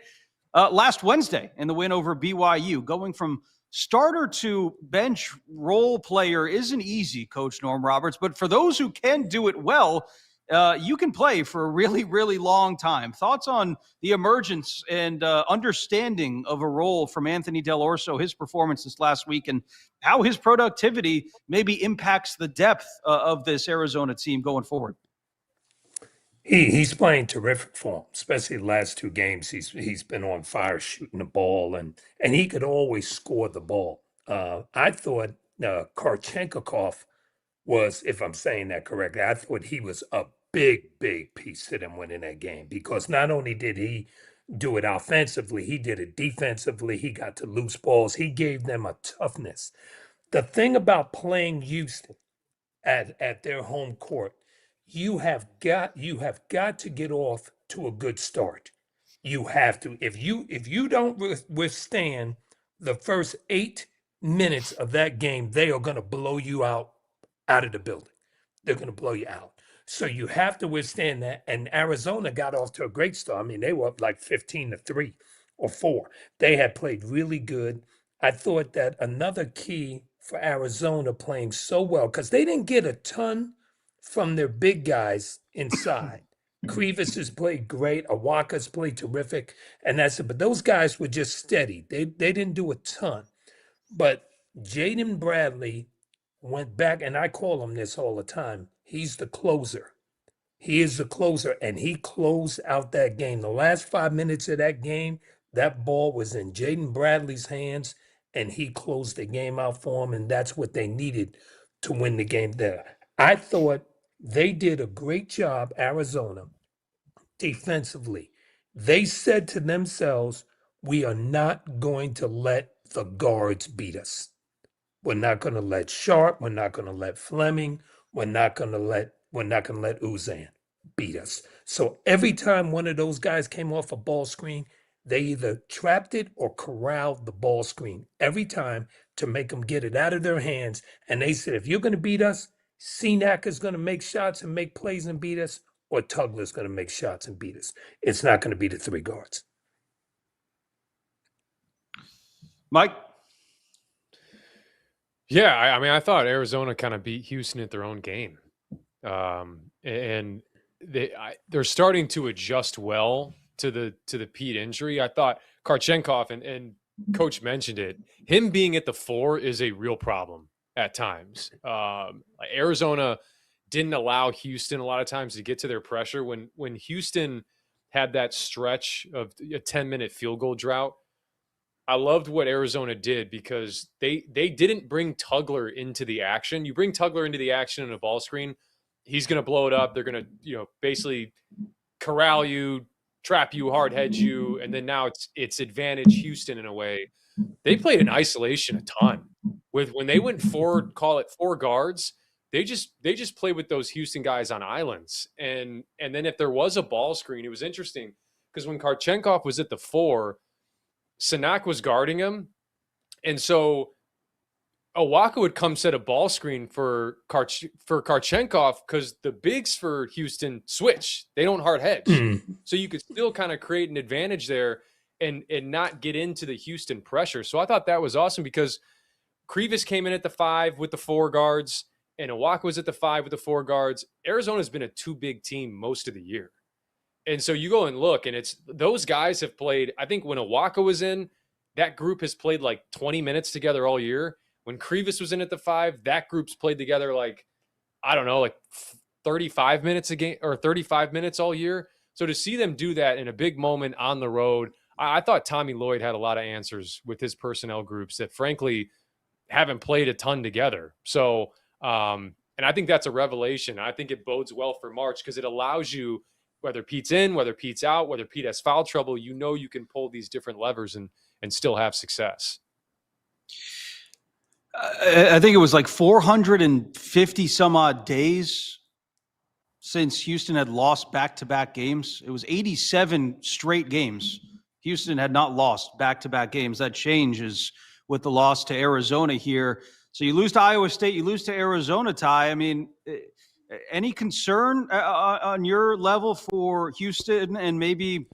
last Wednesday in the win over BYU. Going from starter to bench role player isn't easy, Coach Norm Roberts, but for those who can do it well, you can play for a really, really long time. Thoughts on the emergence and understanding of a role from Anthony Del Orso, his performance this last week, and how his productivity maybe impacts the depth of this Arizona team going forward? He's playing terrific form, especially the last two games. He's been on fire shooting the ball, and he could always score the ball. I thought Karchenkov was, if I'm saying that correctly, I thought he was a big piece to them winning that game, because not only did he do it offensively, he did it defensively. He got to loose balls. He gave them a toughness. The thing about playing Houston at their home court, you have got to get off to a good start. You have to. If you don't withstand the first 8 minutes of that game, they are going to blow you out of the building. They're going to blow you out. So you have to withstand that. And Arizona got off to a great start. I mean, they were up like 15-3 or 4. They had played really good. I thought that another key for Arizona playing so well, because they didn't get a ton from their big guys inside. Krivas has played great. Awaka's played terrific. And that's it. But those guys were just steady. They didn't do a ton. But Jaden Bradley went back, and I call him this all the time. He's the closer. He is the closer, and he closed out that game. The last 5 minutes of that game, that ball was in Jaden Bradley's hands, and he closed the game out for him, and that's what they needed to win the game there. I thought they did a great job, Arizona, defensively. They said to themselves, we are not going to let the guards beat us. We're not going to let Sharp. We're not going to let Fleming. We're not going to let Uzan beat us. So every time one of those guys came off a ball screen, they either trapped it or corralled the ball screen every time to make them get it out of their hands. And they said, if you're going to beat us, CNAC is going to make shots and make plays and beat us, or Tugler is going to make shots and beat us. It's not going to be the 3 guards. Mike? Yeah, I mean, I thought Arizona kind of beat Houston at their own game. And they're starting to adjust well to the Pete injury. I thought Karchenkov, and Coach mentioned it, him being at the 4 is a real problem at times. Arizona didn't allow Houston a lot of times to get to their pressure. When Houston had that stretch of a 10-minute field goal drought, I loved what Arizona did, because they didn't bring Tugler into the action. You bring Tugler into the action in a ball screen, he's going to blow it up. They're going to, basically corral you, trap you, hard hedge you, and then now it's advantage Houston in a way. They played in isolation a ton. When they went forward, call it 4 guards, they just play with those Houston guys on islands. And then if there was a ball screen, it was interesting because when Karchenkov was at the 4, Sanak was guarding him. And so Owaka would come set a ball screen for Karchenkov because the bigs for Houston switch. They don't hard hedge. So you could still kind of create an advantage there and not get into the Houston pressure. So I thought that was awesome because Krivas came in at the 5 with the 4 guards, and Owaka was at the 5 with the 4 guards. Arizona's been a 2-big team most of the year. And so you go and look, and it's those guys have played. I think when Owaka was in, that group has played like 20 minutes together all year. When Krivas was in at the 5, that group's played together like 35 minutes a game or 35 minutes all year. So to see them do that in a big moment on the road, I thought Tommy Lloyd had a lot of answers with his personnel groups that frankly haven't played a ton together. So, and I think that's a revelation. I think it bodes well for March because it allows you, whether Pete's in, whether Pete's out, whether Pete has foul trouble, you can pull these different levers and still have success. I think it was like 450 some odd days since Houston had lost back-to-back games. It was 87 straight games. Houston had not lost back-to-back games. That changes with the loss to Arizona here. So you lose to Iowa State, you lose to Arizona, Ty. I mean, any concern on your level for Houston and maybe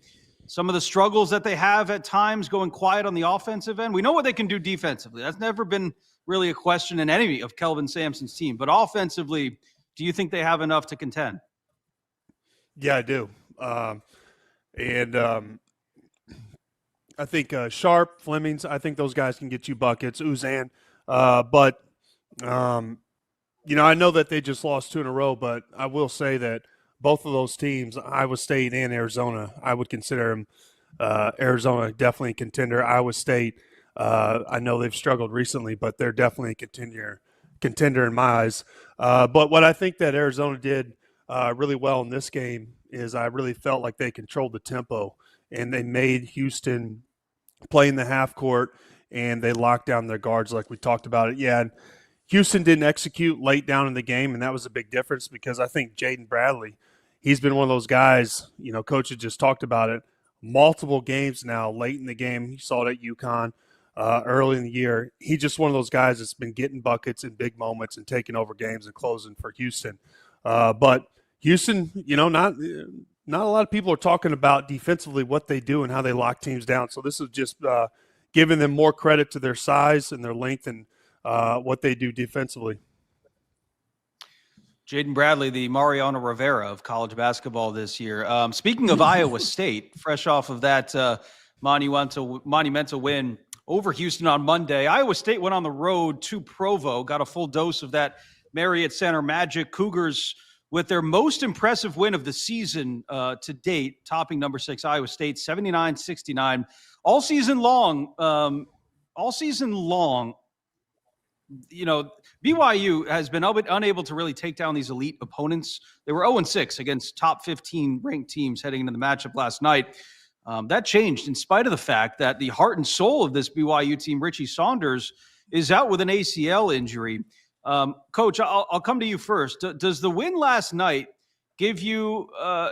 some of the struggles that they have at times going quiet on the offensive end? We know what they can do defensively. That's never been really a question in any of Kelvin Sampson's team. But offensively, do you think they have enough to contend? Yeah, I do. I think Sharp, Flemings, I think those guys can get you buckets. Uzan. But I know that they just lost 2 in a row, but I will say that both of those teams, Iowa State and Arizona, I would consider them Arizona definitely a contender. Iowa State, I know they've struggled recently, but they're definitely a contender in my eyes. But what I think that Arizona did really well in this game is I really felt like they controlled the tempo and they made Houston play in the half court and they locked down their guards like we talked about it. Yeah, and Houston didn't execute late down in the game, and that was a big difference because I think Jaden Bradley, he's been one of those guys, Coach had just talked about it, multiple games now late in the game. You saw it at UConn early in the year. He's just one of those guys that's been getting buckets in big moments and taking over games and closing for Houston. But Houston, not a lot of people are talking about defensively what they do and how they lock teams down. So this is just giving them more credit to their size and their length and what they do defensively. Jaden Bradley, the Mariano Rivera of college basketball this year. Speaking of Iowa State, fresh off of that monumental win over Houston on Monday, Iowa State went on the road to Provo, got a full dose of that Marriott Center magic. Cougars with their most impressive win of the season to date, topping number 6 Iowa State, 79-69. All season long, BYU has been unable to really take down these elite opponents. They were 0-6 against top 15 ranked teams heading into the matchup last night. That changed in spite of the fact that the heart and soul of this BYU team, Richie Saunders, is out with an ACL injury. Coach, I'll come to you first. Does the win last night give you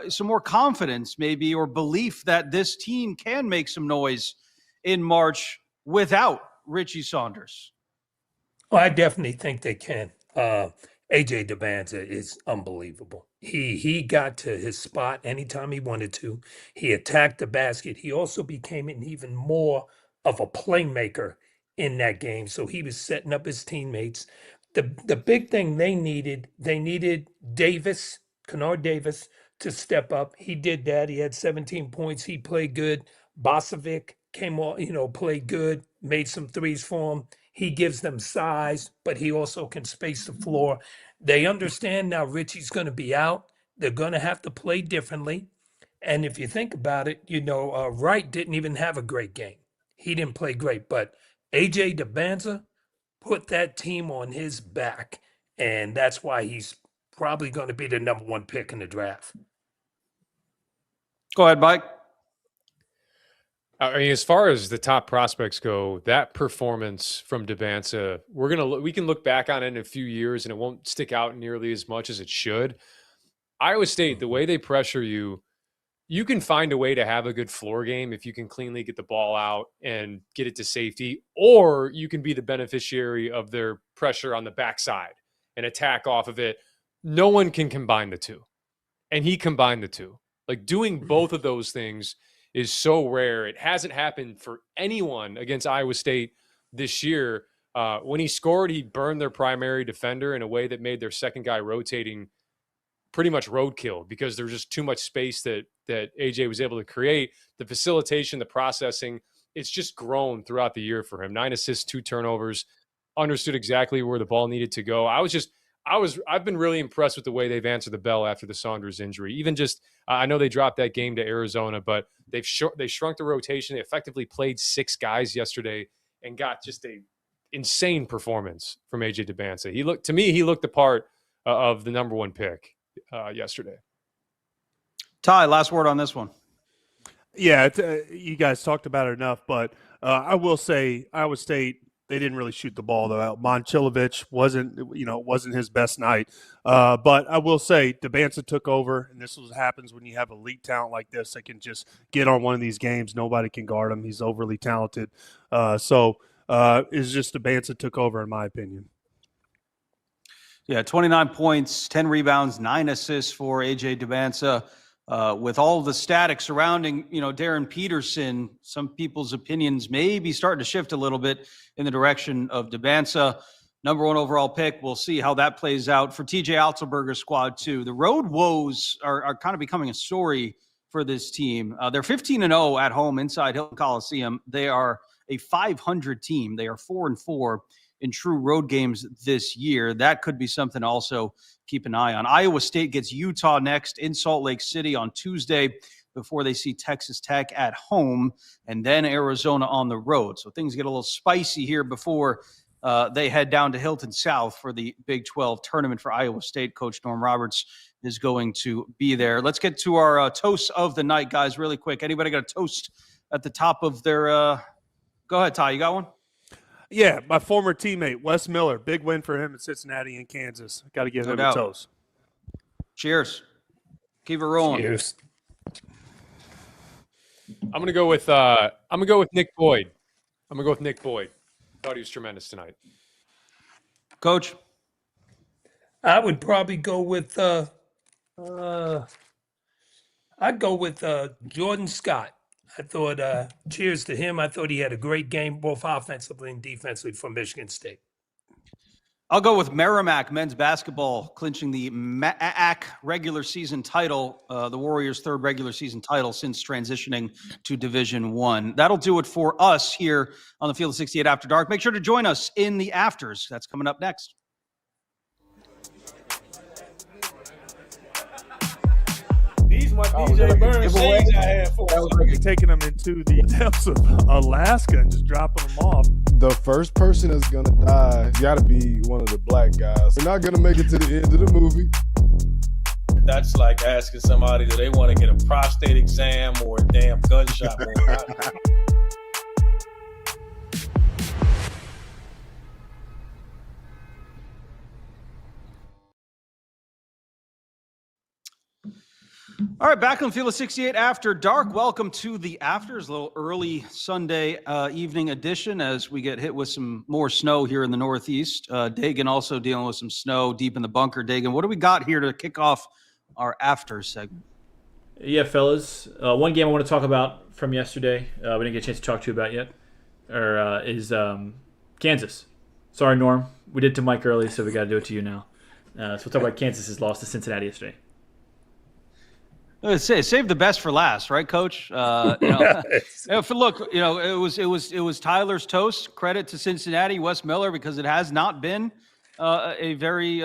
some more confidence maybe or belief that this team can make some noise in March without Richie Saunders? Well, I definitely think they can. AJ DeBanza is unbelievable. He got to his spot anytime he wanted to. He attacked the basket. He also became an even more of a playmaker in that game. So he was setting up his teammates. The big thing they needed Davis, Kennard Davis, to step up. He did that. He had 17 points. He played good. Bosovic came on, played good, made some threes for him. He gives them size, but he also can space the floor. They understand now Richie's going to be out. They're going to have to play differently. And if you think about it, Wright didn't even have a great game. He didn't play great, but AJ DeBanza put that team on his back, and that's why he's probably going to be the number 1 pick in the draft. Go ahead, Mike. I mean, as far as the top prospects go, that performance from Debanza, we can look back on it in a few years and it won't stick out nearly as much as it should. Iowa State, the way they pressure you, you can find a way to have a good floor game if you can cleanly get the ball out and get it to safety, or you can be the beneficiary of their pressure on the backside and attack off of it. No one can combine the two. And he combined the two. Like, doing both of those things is so rare. It hasn't happened for anyone against Iowa State this year. When he scored, he burned their primary defender in a way that made their second guy rotating pretty much roadkill, because there was just too much space that AJ was able to create. The facilitation, the processing, it's just grown throughout the year for him. 9 assists, 2 turnovers, understood exactly where the ball needed to go. I've been really impressed with the way they've answered the bell after the Saunders injury. Even just, I know they dropped that game to Arizona, but they shrunk the rotation. They effectively played 6 guys yesterday and got just a insane performance from AJ Debanza. He looked the part of the number 1 pick yesterday. Ty, last word on this one. Yeah, you guys talked about it enough, but I will say Iowa State, they didn't really shoot the ball though out. Moncilovic wasn't his best night. But I will say Debanza took over, and this is what happens when you have elite talent like this that can just get on one of these games. Nobody can guard him. He's overly talented. So it's just Debanza took over, in my opinion. Yeah, 29 points, 10 rebounds, 9 assists for AJ Debanza. With all the static surrounding, Darren Peterson, some people's opinions may be starting to shift a little bit in the direction of Debanza. Number 1 overall pick. We'll see how that plays out for TJ Altenberger's squad too. The road woes are kind of becoming a story for this team. They're 15-0 at home inside Hilton Coliseum. They are a 500 team. They are 4-4 in true road games this year. That could be something to also keep an eye on. Iowa State gets Utah next in Salt Lake City on Tuesday before they see Texas Tech at home, and then Arizona on the road. So things get a little spicy here before they head down to Hilton South for the Big 12 tournament for Iowa State. Coach Norm Roberts is going to be there. Let's get to our toast of the night, guys, really quick. Anybody got a toast at the top of their go ahead, Ty, you got one? Yeah, my former teammate, Wes Miller. Big win for him in Cincinnati and Kansas. Got to give him a toast. Cheers. Keep it rolling. Cheers. I'm gonna go with Nick Boyd. Thought he was tremendous tonight. Coach? I would probably go with Jordan Scott. I thought, cheers to him. I thought he had a great game, both offensively and defensively, for Michigan State. I'll go with Merrimack men's basketball clinching the MAAC regular season title, the Warriors' 3rd regular season title since transitioning to Division I. That'll do it for us here on the Field of 68 After Dark. Make sure to join us in the afters. That's coming up next. My DJ Burns things I had for that was like taking them into the depths of Alaska and just dropping them off. The first person that's gonna die got to be one of the black guys. We're not gonna make it to the end of the movie. That's like asking somebody, do they want to get a prostate exam or a damn gunshot wound? All right, back on the Field of 68 After Dark. Welcome to the Afters, a little early Sunday evening edition as we get hit with some more snow here in the Northeast. Dagan also dealing with some snow deep in the bunker. Dagan, what do we got here to kick off our Afters segment? Yeah, fellas. One game I want to talk about from yesterday, we didn't get a chance to talk to you about yet, is Kansas. Sorry, Norm. We did it to Mike early, so we got to do it to you now. So we'll talk about Kansas's loss to Cincinnati yesterday. Save the best for last, right, Coach? Look, it was Tyler's toast. Credit to Cincinnati, Wes Miller, because it has not been a very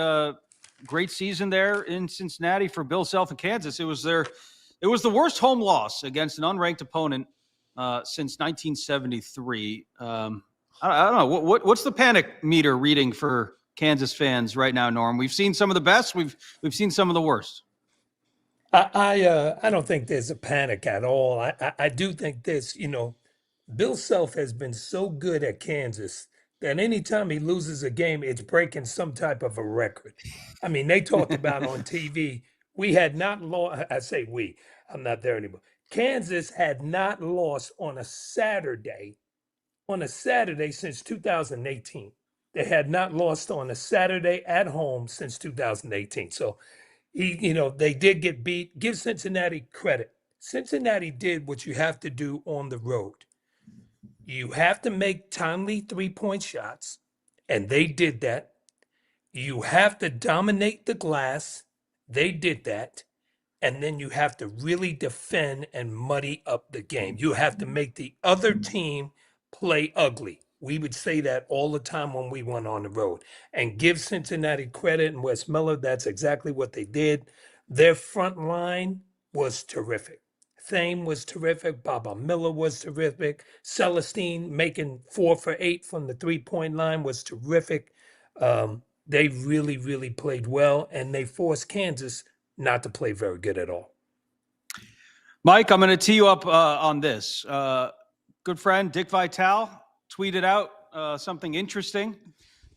great season there in Cincinnati for Bill Self and Kansas. It was the worst home loss against an unranked opponent since 1973. I don't know what's the panic meter reading for Kansas fans right now, Norm. We've seen some of the best. We've seen some of the worst. I don't think there's a panic at all. I do think this, Bill Self has been so good at Kansas that anytime he loses a game, it's breaking some type of a record. I mean, they talked about on TV, we had not lost, I say we, I'm not there anymore. Kansas had not lost on a Saturday since 2018. They had not lost on a Saturday at home since 2018. So they did get beat. Give Cincinnati credit. Cincinnati did what you have to do on the road. You have to make timely 3-point shots, and they did that. You have to dominate the glass. They did that. And then you have to really defend and muddy up the game. You have to make the other team play ugly. We would say that all the time when we went on the road. And give Cincinnati credit and Wes Miller, that's exactly what they did. Their front line was terrific. Thame was terrific. Baba Miller was terrific. Celestine making 4 for 8 from the 3-point line was terrific. They really, really played well, and they forced Kansas not to play very good at all. Mike, I'm going to tee you up on this. Good friend Dick Vitale tweeted out something interesting.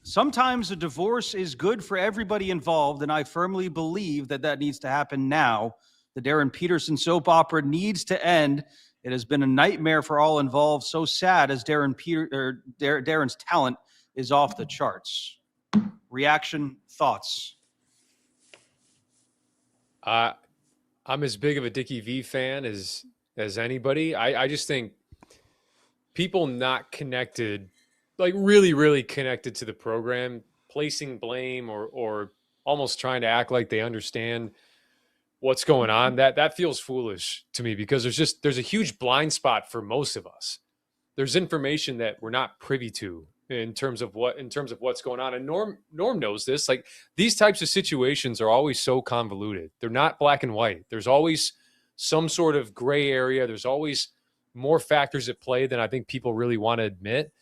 Sometimes a divorce is good for everybody involved, and I firmly believe that needs to happen now. The Darren Peterson soap opera needs to end. It has been a nightmare for all involved. So sad as Darren's talent is off the charts. Reaction, thoughts? I'm as big of a Dickie V fan as anybody. I just think people not connected, like really, really connected to the program, placing blame or almost trying to act like they understand what's going on, that feels foolish to me, because there's a huge blind spot for most of us. There's information that we're not privy to in terms of what's going on. And Norm knows this. Like, these types of situations are always so convoluted. They're not black and white. There's always some sort of gray area. There's always more factors at play than I think people really want to admit.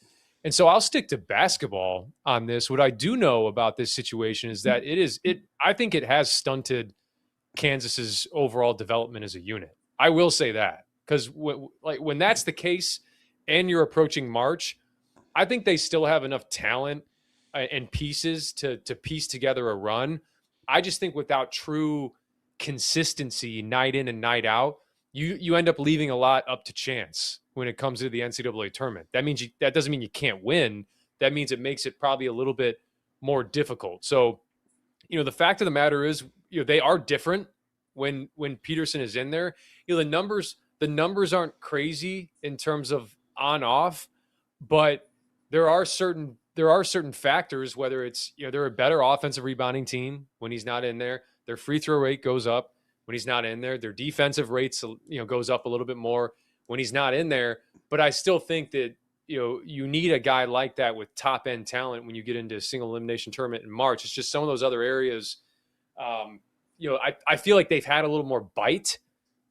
And so I'll stick to basketball on this. What I do know about this situation is that I think it has stunted Kansas's overall development as a unit. I will say that, because when that's the case and you're approaching March, I think they still have enough talent and pieces to piece together a run. I just think without true consistency night in and night out, you end up leaving a lot up to chance when it comes to the NCAA tournament. That doesn't mean you can't win. That means it makes it probably a little bit more difficult. So, the fact of the matter is, they are different when Peterson is in there. The numbers aren't crazy in terms of on off, but there are certain factors, whether it's, they're a better offensive rebounding team when he's not in there. Their free throw rate goes up when he's not in there. Their defensive rates, goes up a little bit more when he's not in there. But I still think that, you need a guy like that with top end talent when you get into a single elimination tournament in March. It's just some of those other areas. I feel like they've had a little more bite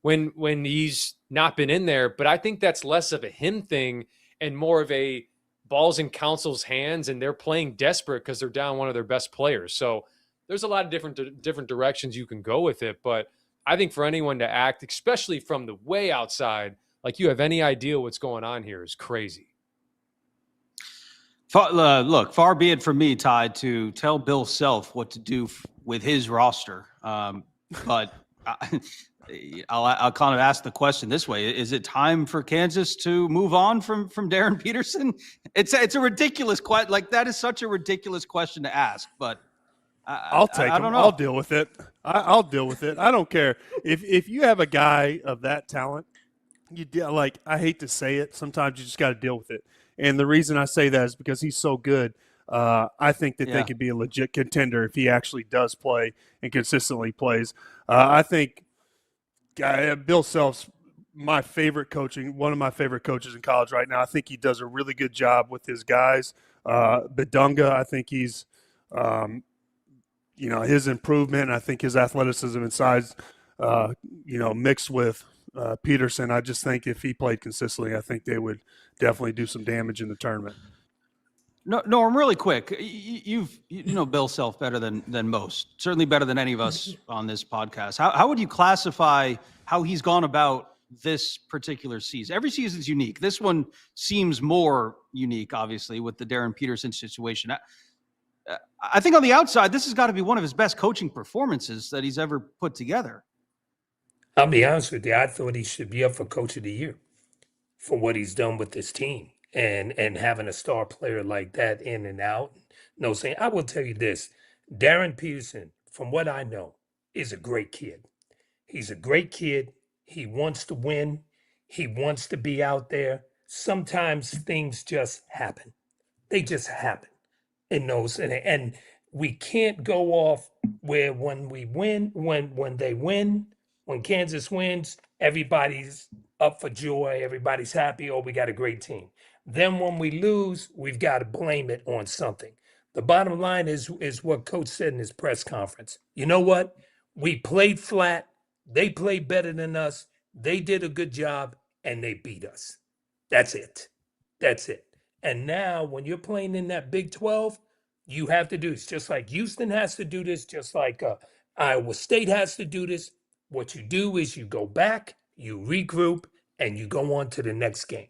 when he's not been in there, but I think that's less of a him thing and more of a ball's in Council's hands, and they're playing desperate because they're down one of their best players. So there's a lot of different directions you can go with it. But I think for anyone to act, especially from the way outside, like you have any idea what's going on here, is crazy. Look, far be it from me, Ty, to tell Bill Self what to do with his roster. But I'll kind of ask the question this way: is it time for Kansas to move on from Darren Peterson? It's a ridiculous question. Like, that is such a ridiculous question to ask. But I'll take I don't know. I'll deal with it. I'll deal with it. I don't care if you have a guy of that talent. I hate to say it, sometimes you just got to deal with it. And the reason I say that is because he's so good. I think that they could be a legit contender if he actually does play and consistently plays. I think Bill Self's one of my favorite coaches in college right now. I think he does a really good job with his guys. Bedunga, I think he's, his improvement, I think his athleticism and size, mixed with Peterson. I just think if he played consistently, I think they would definitely do some damage in the tournament. No, I'm really quick. You know Bill Self better than most, certainly better than any of us on this podcast. How would you classify how he's gone about this particular season? Every season's unique. This one seems more unique, obviously, with the Darren Peterson situation. I think on the outside, this has got to be one of his best coaching performances that he's ever put together. I'll be honest with you. I thought he should be up for Coach of the Year for what he's done with this team and having a star player like that in and out. No saying. I will tell you this: Darren Peterson, from what I know, is a great kid. He's a great kid. He wants to win. He wants to be out there. Sometimes things just happen. They just happen in those, and we can't go off where when we win, when they win, when Kansas wins, everybody's up for joy, everybody's happy, oh, we got a great team. Then when we lose, we've got to blame it on something. The bottom line is what Coach said in his press conference. You know what? We played flat. They played better than us. They did a good job, and they beat us. That's it. That's it. And now when you're playing in that Big 12, you have to do this. Just like Houston has to do this, just like Iowa State has to do this. What you do is you go back, you regroup, and you go on to the next game.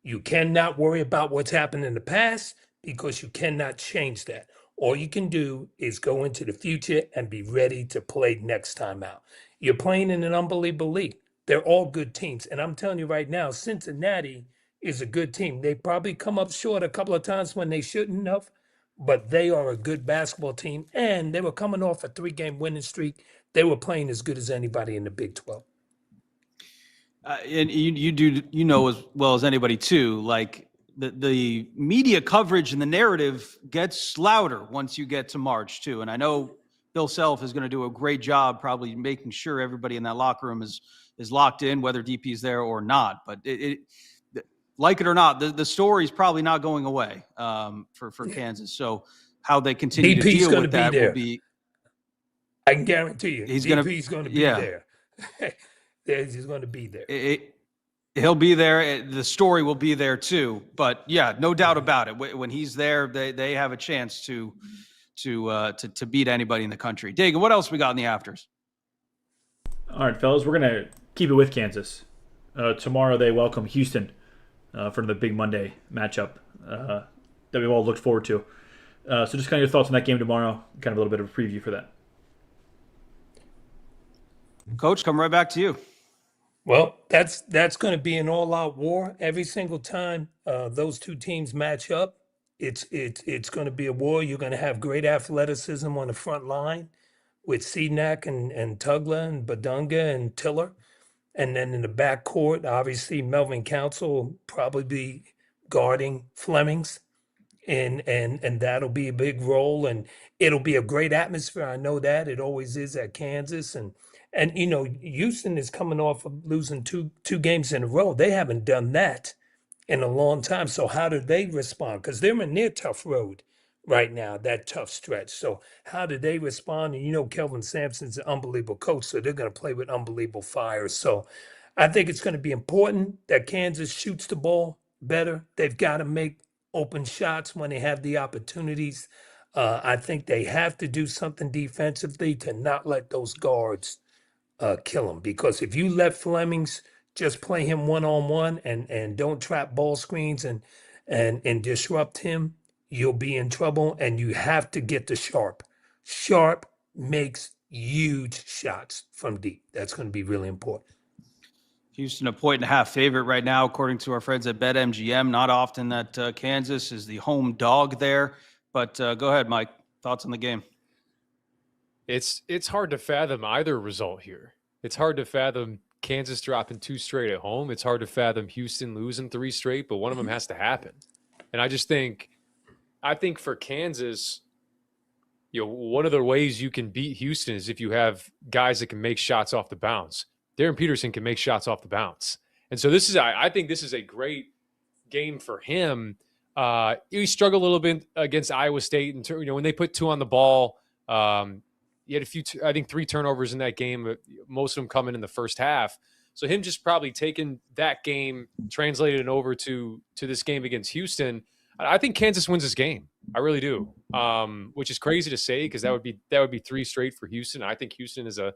You cannot worry about what's happened in the past because you cannot change that. All you can do is go into the future and be ready to play next time out. You're playing in an unbelievable league. They're all good teams. And I'm telling you right now, Cincinnati is a good team. They probably come up short a couple of times when they shouldn't have, but they are a good basketball team. And they were coming off a 3-game winning streak. They were playing as good as anybody in the Big 12. And you know as well as anybody too, like the media coverage and the narrative gets louder once you get to March too. And I know Bill Self is going to do a great job probably making sure everybody in that locker room is locked in, whether DP is there or not. But it like it or not, the story is probably not going away for Kansas. So how they continue to deal with that will be. I can guarantee you, he's going to be there. He's going to be there. He'll be there. The story will be there too. But yeah, no doubt about it. When he's there, they have a chance to beat anybody in the country. Dagan, what else we got in the afters? All right, fellas, we're gonna keep it with Kansas. Tomorrow they welcome Houston for the big Monday matchup that we've all looked forward to. So just kind of your thoughts on that game tomorrow. Kind of a little bit of a preview for that. Coach, come right back to you. Well, that's going to be an all-out war every single time those two teams match up. It's going to be a war. You're going to have great athleticism on the front line with Cednac and Tugla and Badunga and Tiller, and then in the backcourt, obviously Melvin Council will probably be guarding Flemings, and that'll be a big role, and it'll be a great atmosphere. I know that it always is at Kansas, and you know, Houston is coming off of losing two games in a row. They haven't done that in a long time. So how do they respond? Because they're in their tough road right now, that tough stretch. So how do they respond? And you know, Kelvin Sampson's an unbelievable coach, so they're going to play with unbelievable fire. So I think it's going to be important that Kansas shoots the ball better. They've got to make open shots when they have the opportunities. I think they have to do something defensively to not let those guards kill him, because if you let Flemings just play him one-on-one and don't trap ball screens and disrupt him, you'll be in trouble, and you have to get to Sharp. Sharp makes huge shots from deep. That's going to be really important. Houston, a 1.5 favorite right now, according to our friends at BetMGM. Not often that Kansas is the home dog there, but go ahead, Mike. Thoughts on the game? It's hard to fathom either result here. It's hard to fathom Kansas dropping 2 straight at home. It's hard to fathom Houston losing 3 straight, but one of them has to happen. And I think for Kansas, you know, one of the ways you can beat Houston is if you have guys that can make shots off the bounce. Darren Peterson can make shots off the bounce. And so I think this is a great game for him. He struggled a little bit against Iowa State, and you know, when they put 2 on the ball, he had I think 3 turnovers in that game, most of them coming in the first half. So him just probably taking that game, translated it over to this game against Houston, I think Kansas wins this game. I really do. Which is crazy to say because that would be 3 straight for Houston. I think Houston is a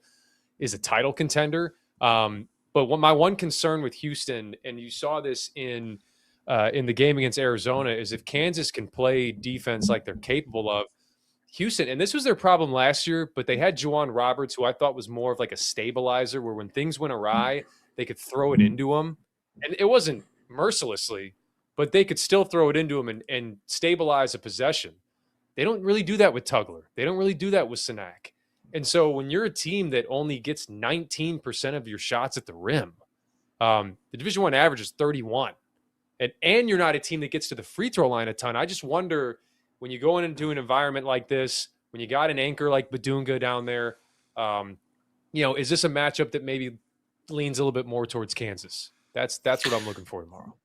title contender. But my one concern with Houston, and you saw this in the game against Arizona, is if Kansas can play defense like they're capable of, Houston, and this was their problem last year, but they had Juwan Roberts, who I thought was more of like a stabilizer, where when things went awry, they could throw it into him. And it wasn't mercilessly, but they could still throw it into him and stabilize a possession. They don't really do that with Tugler. They don't really do that with Sinak. And so when you're a team that only gets 19% of your shots at the rim, the Division I average is 31. And you're not a team that gets to the free throw line a ton. I just wonder, when you go into an environment like this, when you got an anchor like Badunga down there, is this a matchup that maybe leans a little bit more towards Kansas? That's what I'm looking for tomorrow.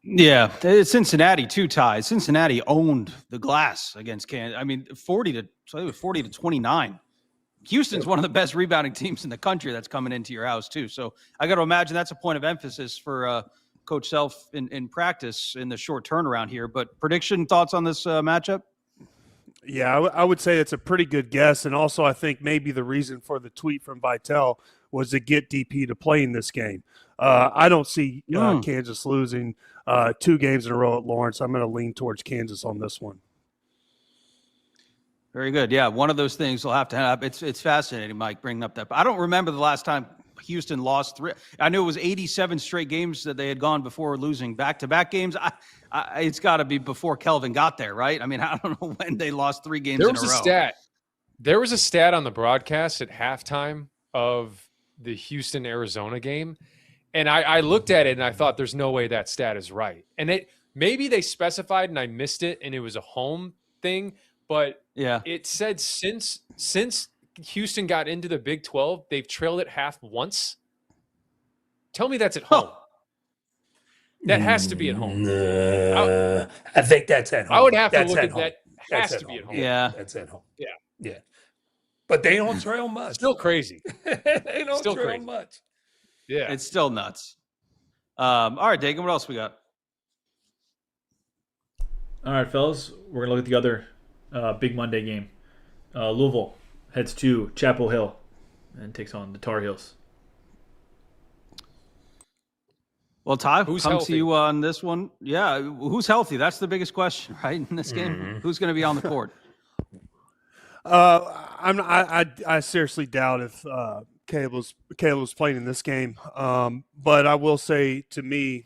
Yeah, it's Cincinnati too, Ty. Cincinnati owned the glass against Kansas. I mean, 40 to 29. Houston's one of the best rebounding teams in the country that's coming into your house too. So I got to imagine that's a point of emphasis for Coach Self in practice in the short turnaround here. But prediction, thoughts on this matchup? Yeah, I would say it's a pretty good guess. And also I think maybe the reason for the tweet from Vitale was to get DP to play in this game. I don't see Kansas losing 2 games in a row at Lawrence. I'm going to lean towards Kansas on this one. Very good. Yeah, one of those things will have to happen. It's fascinating, Mike, bringing up that. I don't remember the last time Houston lost 3. I knew it was 87 straight games that they had gone before losing back-to-back games. It's got to be before Kelvin got there, right? I mean, I don't know when they lost 3 games in a row. There was a stat on the broadcast at halftime of the Houston-Arizona game, and I looked at it and I thought, there's no way that stat is right. And maybe they specified and I missed it and it was a home thing, but yeah, it said since Houston got into the Big 12, they've trailed at half once. Tell me that's at home. That has to be at home. I think that's at home. I would have to look at that. Has to be at home. Yeah, that's at home. Yeah. But they don't trail much. Still crazy. They don't trail much. Yeah, it's still nuts. All right, Dagan, what else we got? All right, fellas, we're gonna look at the other big Monday game. Louisville heads to Chapel Hill and takes on the Tar Heels. Well, Ty, who's come healthy? to you on this one. Yeah, who's healthy? That's the biggest question, right? In this game, who's going to be on the court? I seriously doubt if Caleb was playing in this game. But I will say, to me,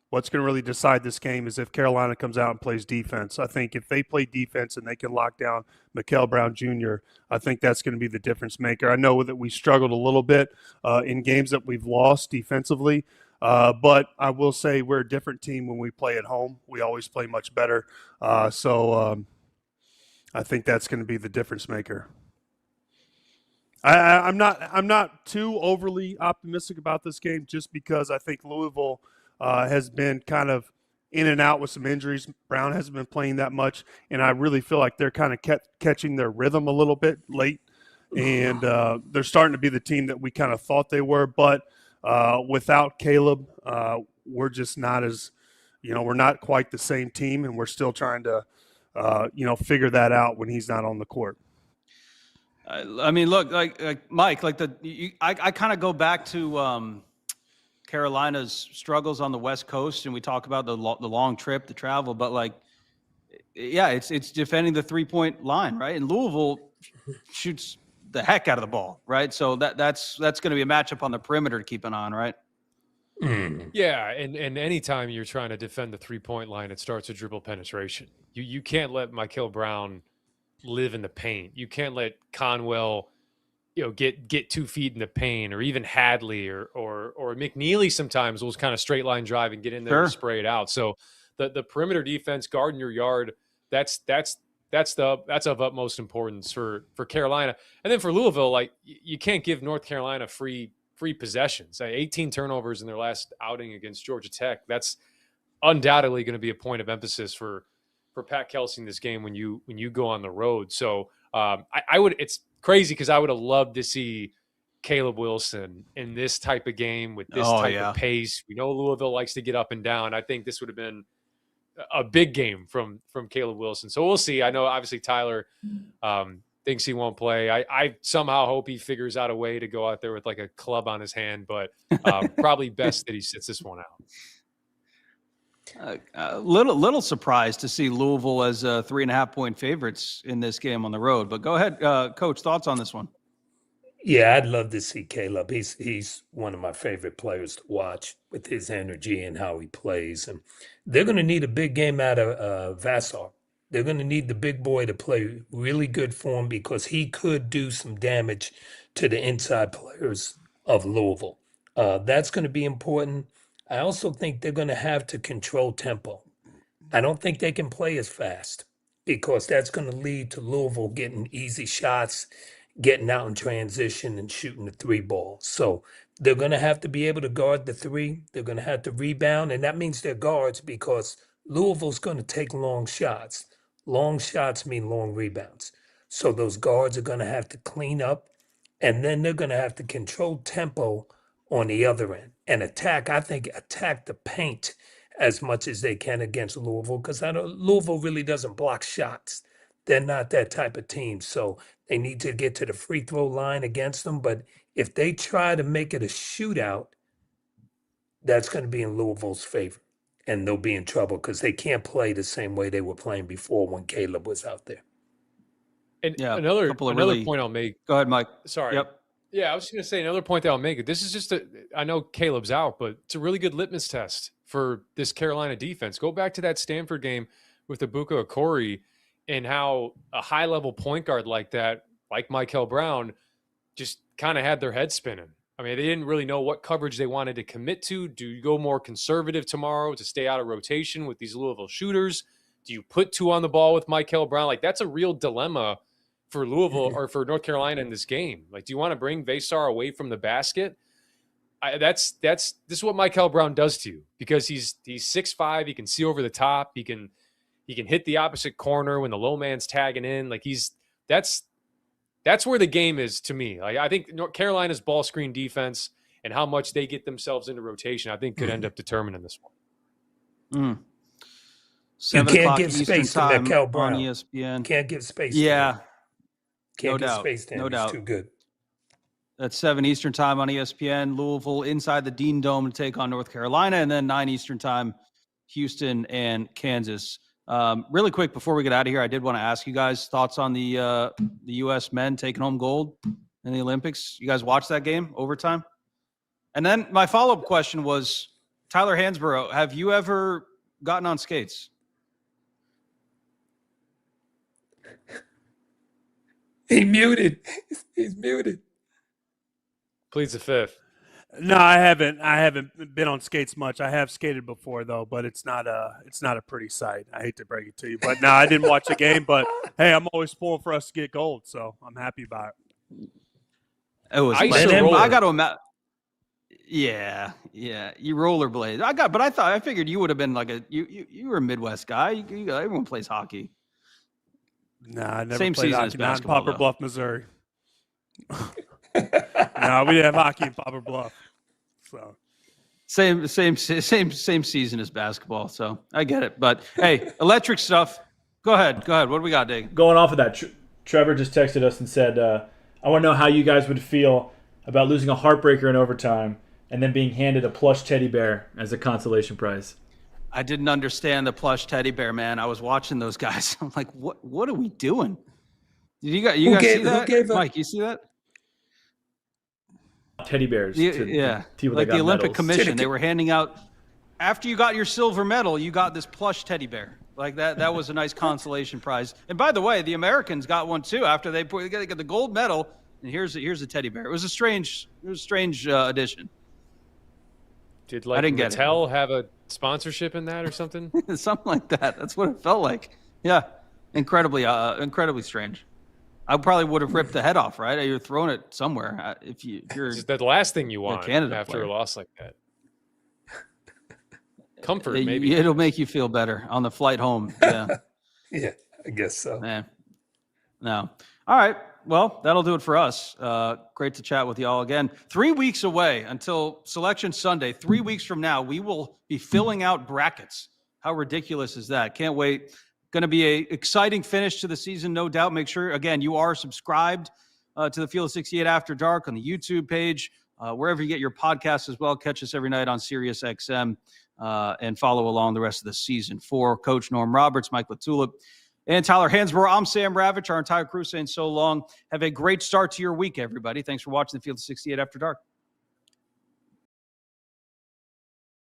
what's going to really decide this game is if Carolina comes out and plays defense. I think if they play defense and they can lock down Mikael Brown Jr., I think that's going to be the difference maker. I know that we struggled a little bit in games that we've lost defensively, but I will say we're a different team when we play at home. We always play much better. So I think that's going to be the difference maker. I'm not too overly optimistic about this game just because I think Louisville has been kind of in and out with some injuries. Brown hasn't been playing that much, and I really feel like they're kind of catching their rhythm a little bit late, and they're starting to be the team that we kind of thought they were. But without Caleb, we're just not as, we're not quite the same team, and we're still trying to, figure that out when he's not on the court. I mean, look, like Mike, I kind of go back to Carolina's struggles on the West Coast, and we talk about the long trip, the travel, but it's defending the 3-point line, right? And Louisville shoots the heck out of the ball, right? So that's going to be a matchup on the perimeter to keep an eye on, right? Yeah, and anytime you're trying to defend the 3-point line, it starts with dribble penetration. You can't let Mikael Brown live in the paint. You can't let Conwell, get 2 feet in the paint, or even Hadley or McNeely sometimes will kind of straight line drive and get in there and spray it out. So the perimeter defense, guarding your yard, that's of utmost importance for Carolina. And then for Louisville, you can't give North Carolina free possessions. 18 turnovers in their last outing against Georgia Tech. That's undoubtedly going to be a point of emphasis for Pat Kelsey in this game when you go on the road. So I would. It's crazy because I would have loved to see Caleb Wilson in this type of game with this type of pace. We know Louisville likes to get up and down. I think this would have been a big game from Caleb Wilson. So we'll see. I know obviously Tyler thinks he won't play. I somehow hope he figures out a way to go out there with like a club on his hand, but probably best that he sits this one out. Little surprised to see Louisville as 3.5-point favorites in this game on the road. But go ahead, Coach. Thoughts on this one? Yeah, I'd love to see Caleb. He's one of my favorite players to watch with his energy and how he plays. And they're going to need a big game out of Vassar. They're going to need the big boy to play really good for him because he could do some damage to the inside players of Louisville. That's going to be important. I also think they're going to have to control tempo. I don't think they can play as fast because that's going to lead to Louisville getting easy shots, getting out in transition and shooting the three ball. So they're going to have to be able to guard the three. They're going to have to rebound, and that means they're guards because Louisville's going to take long shots. Long shots mean long rebounds. So those guards are going to have to clean up, and then they're going to have to control tempo on the other end and attack the paint as much as they can against Louisville because Louisville really doesn't block shots. They're not that type of team. So they need to get to the free throw line against them. But if they try to make it a shootout, that's going to be in Louisville's favor. And they'll be in trouble because they can't play the same way they were playing before when Caleb was out there. And another point I'll make. Go ahead, Mike. Sorry. Yep. Yeah, I was going to say another point that I'll make. This is just I know Caleb's out, but it's a really good litmus test for this Carolina defense. Go back to that Stanford game with Ibuka Okori and how a high-level point guard like that, like Michael Brown, just kind of had their head spinning. I mean, they didn't really know what coverage they wanted to commit to. Do you go more conservative tomorrow to stay out of rotation with these Louisville shooters? Do you put two on the ball with Michael Brown? Like, that's a real dilemma for Louisville or for North Carolina in this game. Like, do you want to bring Vassar away from the basket? This is what Michael Brown does to you because he's 6'5", he can see over the top, he can hit the opposite corner when the low man's tagging in. Like that's where the game is to me. Like, I think North Carolina's ball screen defense and how much they get themselves into rotation, I think could end up determining this one. You can't give space to Michael Brown on ESPN. Can't give space. Yeah. Can't give space to him. No doubt. He's too good. That's 7 Eastern time on ESPN. Louisville inside the Dean Dome to take on North Carolina, and then 9 Eastern time, Houston and Kansas. Really quick before we get out of here, I did want to ask you guys thoughts on the U.S. men taking home gold in the Olympics. You guys watched that game overtime? And then my follow-up question was, Tyler Hansbrough, have you ever gotten on skates? He's muted. Pleads the fifth. No, I haven't been on skates much. I have skated before though, but it's not a pretty sight. I hate to break it to you, but no, I didn't watch the game. But hey, I'm always pulling for us to get gold, so I'm happy about it. It was. I got to imagine. Yeah. You rollerblade. I figured you would have been like you were a Midwest guy. Everyone plays hockey. Nah, I never Same played season hockey. as Not in basketball, Poplar though. Bluff, Missouri. No, we didn't have hockey in Poplar Bluff. So Same season as basketball. So I get it. But hey, electric stuff. Go ahead. What do we got, Dave? Going off of that, Trevor just texted us and said, I want to know how you guys would feel about losing a heartbreaker in overtime and then being handed a plush teddy bear as a consolation prize. I didn't understand the plush teddy bear, man. I was watching those guys. I'm like, what are we doing? Did you guys see that? Mike, you see that? Teddy bears. Yeah. Like the Olympic medals. Commission. They were handing out, after you got your silver medal, you got this plush teddy bear. Like that was a nice consolation prize. And by the way, the Americans got one too after they got the gold medal. And here's a teddy bear. It was a strange addition. Did I didn't get Mattel have a sponsorship in that or something? Something like that. That's what it felt like. Yeah, incredibly strange. I probably would have ripped the head off, right? You're throwing it somewhere. If you're it's the last thing you want Canada after player. a loss like that. Comfort, maybe. It'll make you feel better on the flight home. Yeah. Yeah, I guess so. No. All right. Well, that'll do it for us. Great to chat with y'all again. 3 weeks away until Selection Sunday. 3 weeks from now, we will be filling out brackets. How ridiculous is that? Can't wait. Going to be a exciting finish to the season, no doubt. Make sure, again, you are subscribed to the Field of 68 After Dark on the YouTube page, wherever you get your podcasts as well. Catch us every night on Sirius XM and follow along the rest of the season. For Coach Norm Roberts, Mike LaTulip, and Tyler Hansbrough, I'm Sam Ravech. Our entire crew saying so long. Have a great start to your week, everybody. Thanks for watching the Field of 68 After Dark.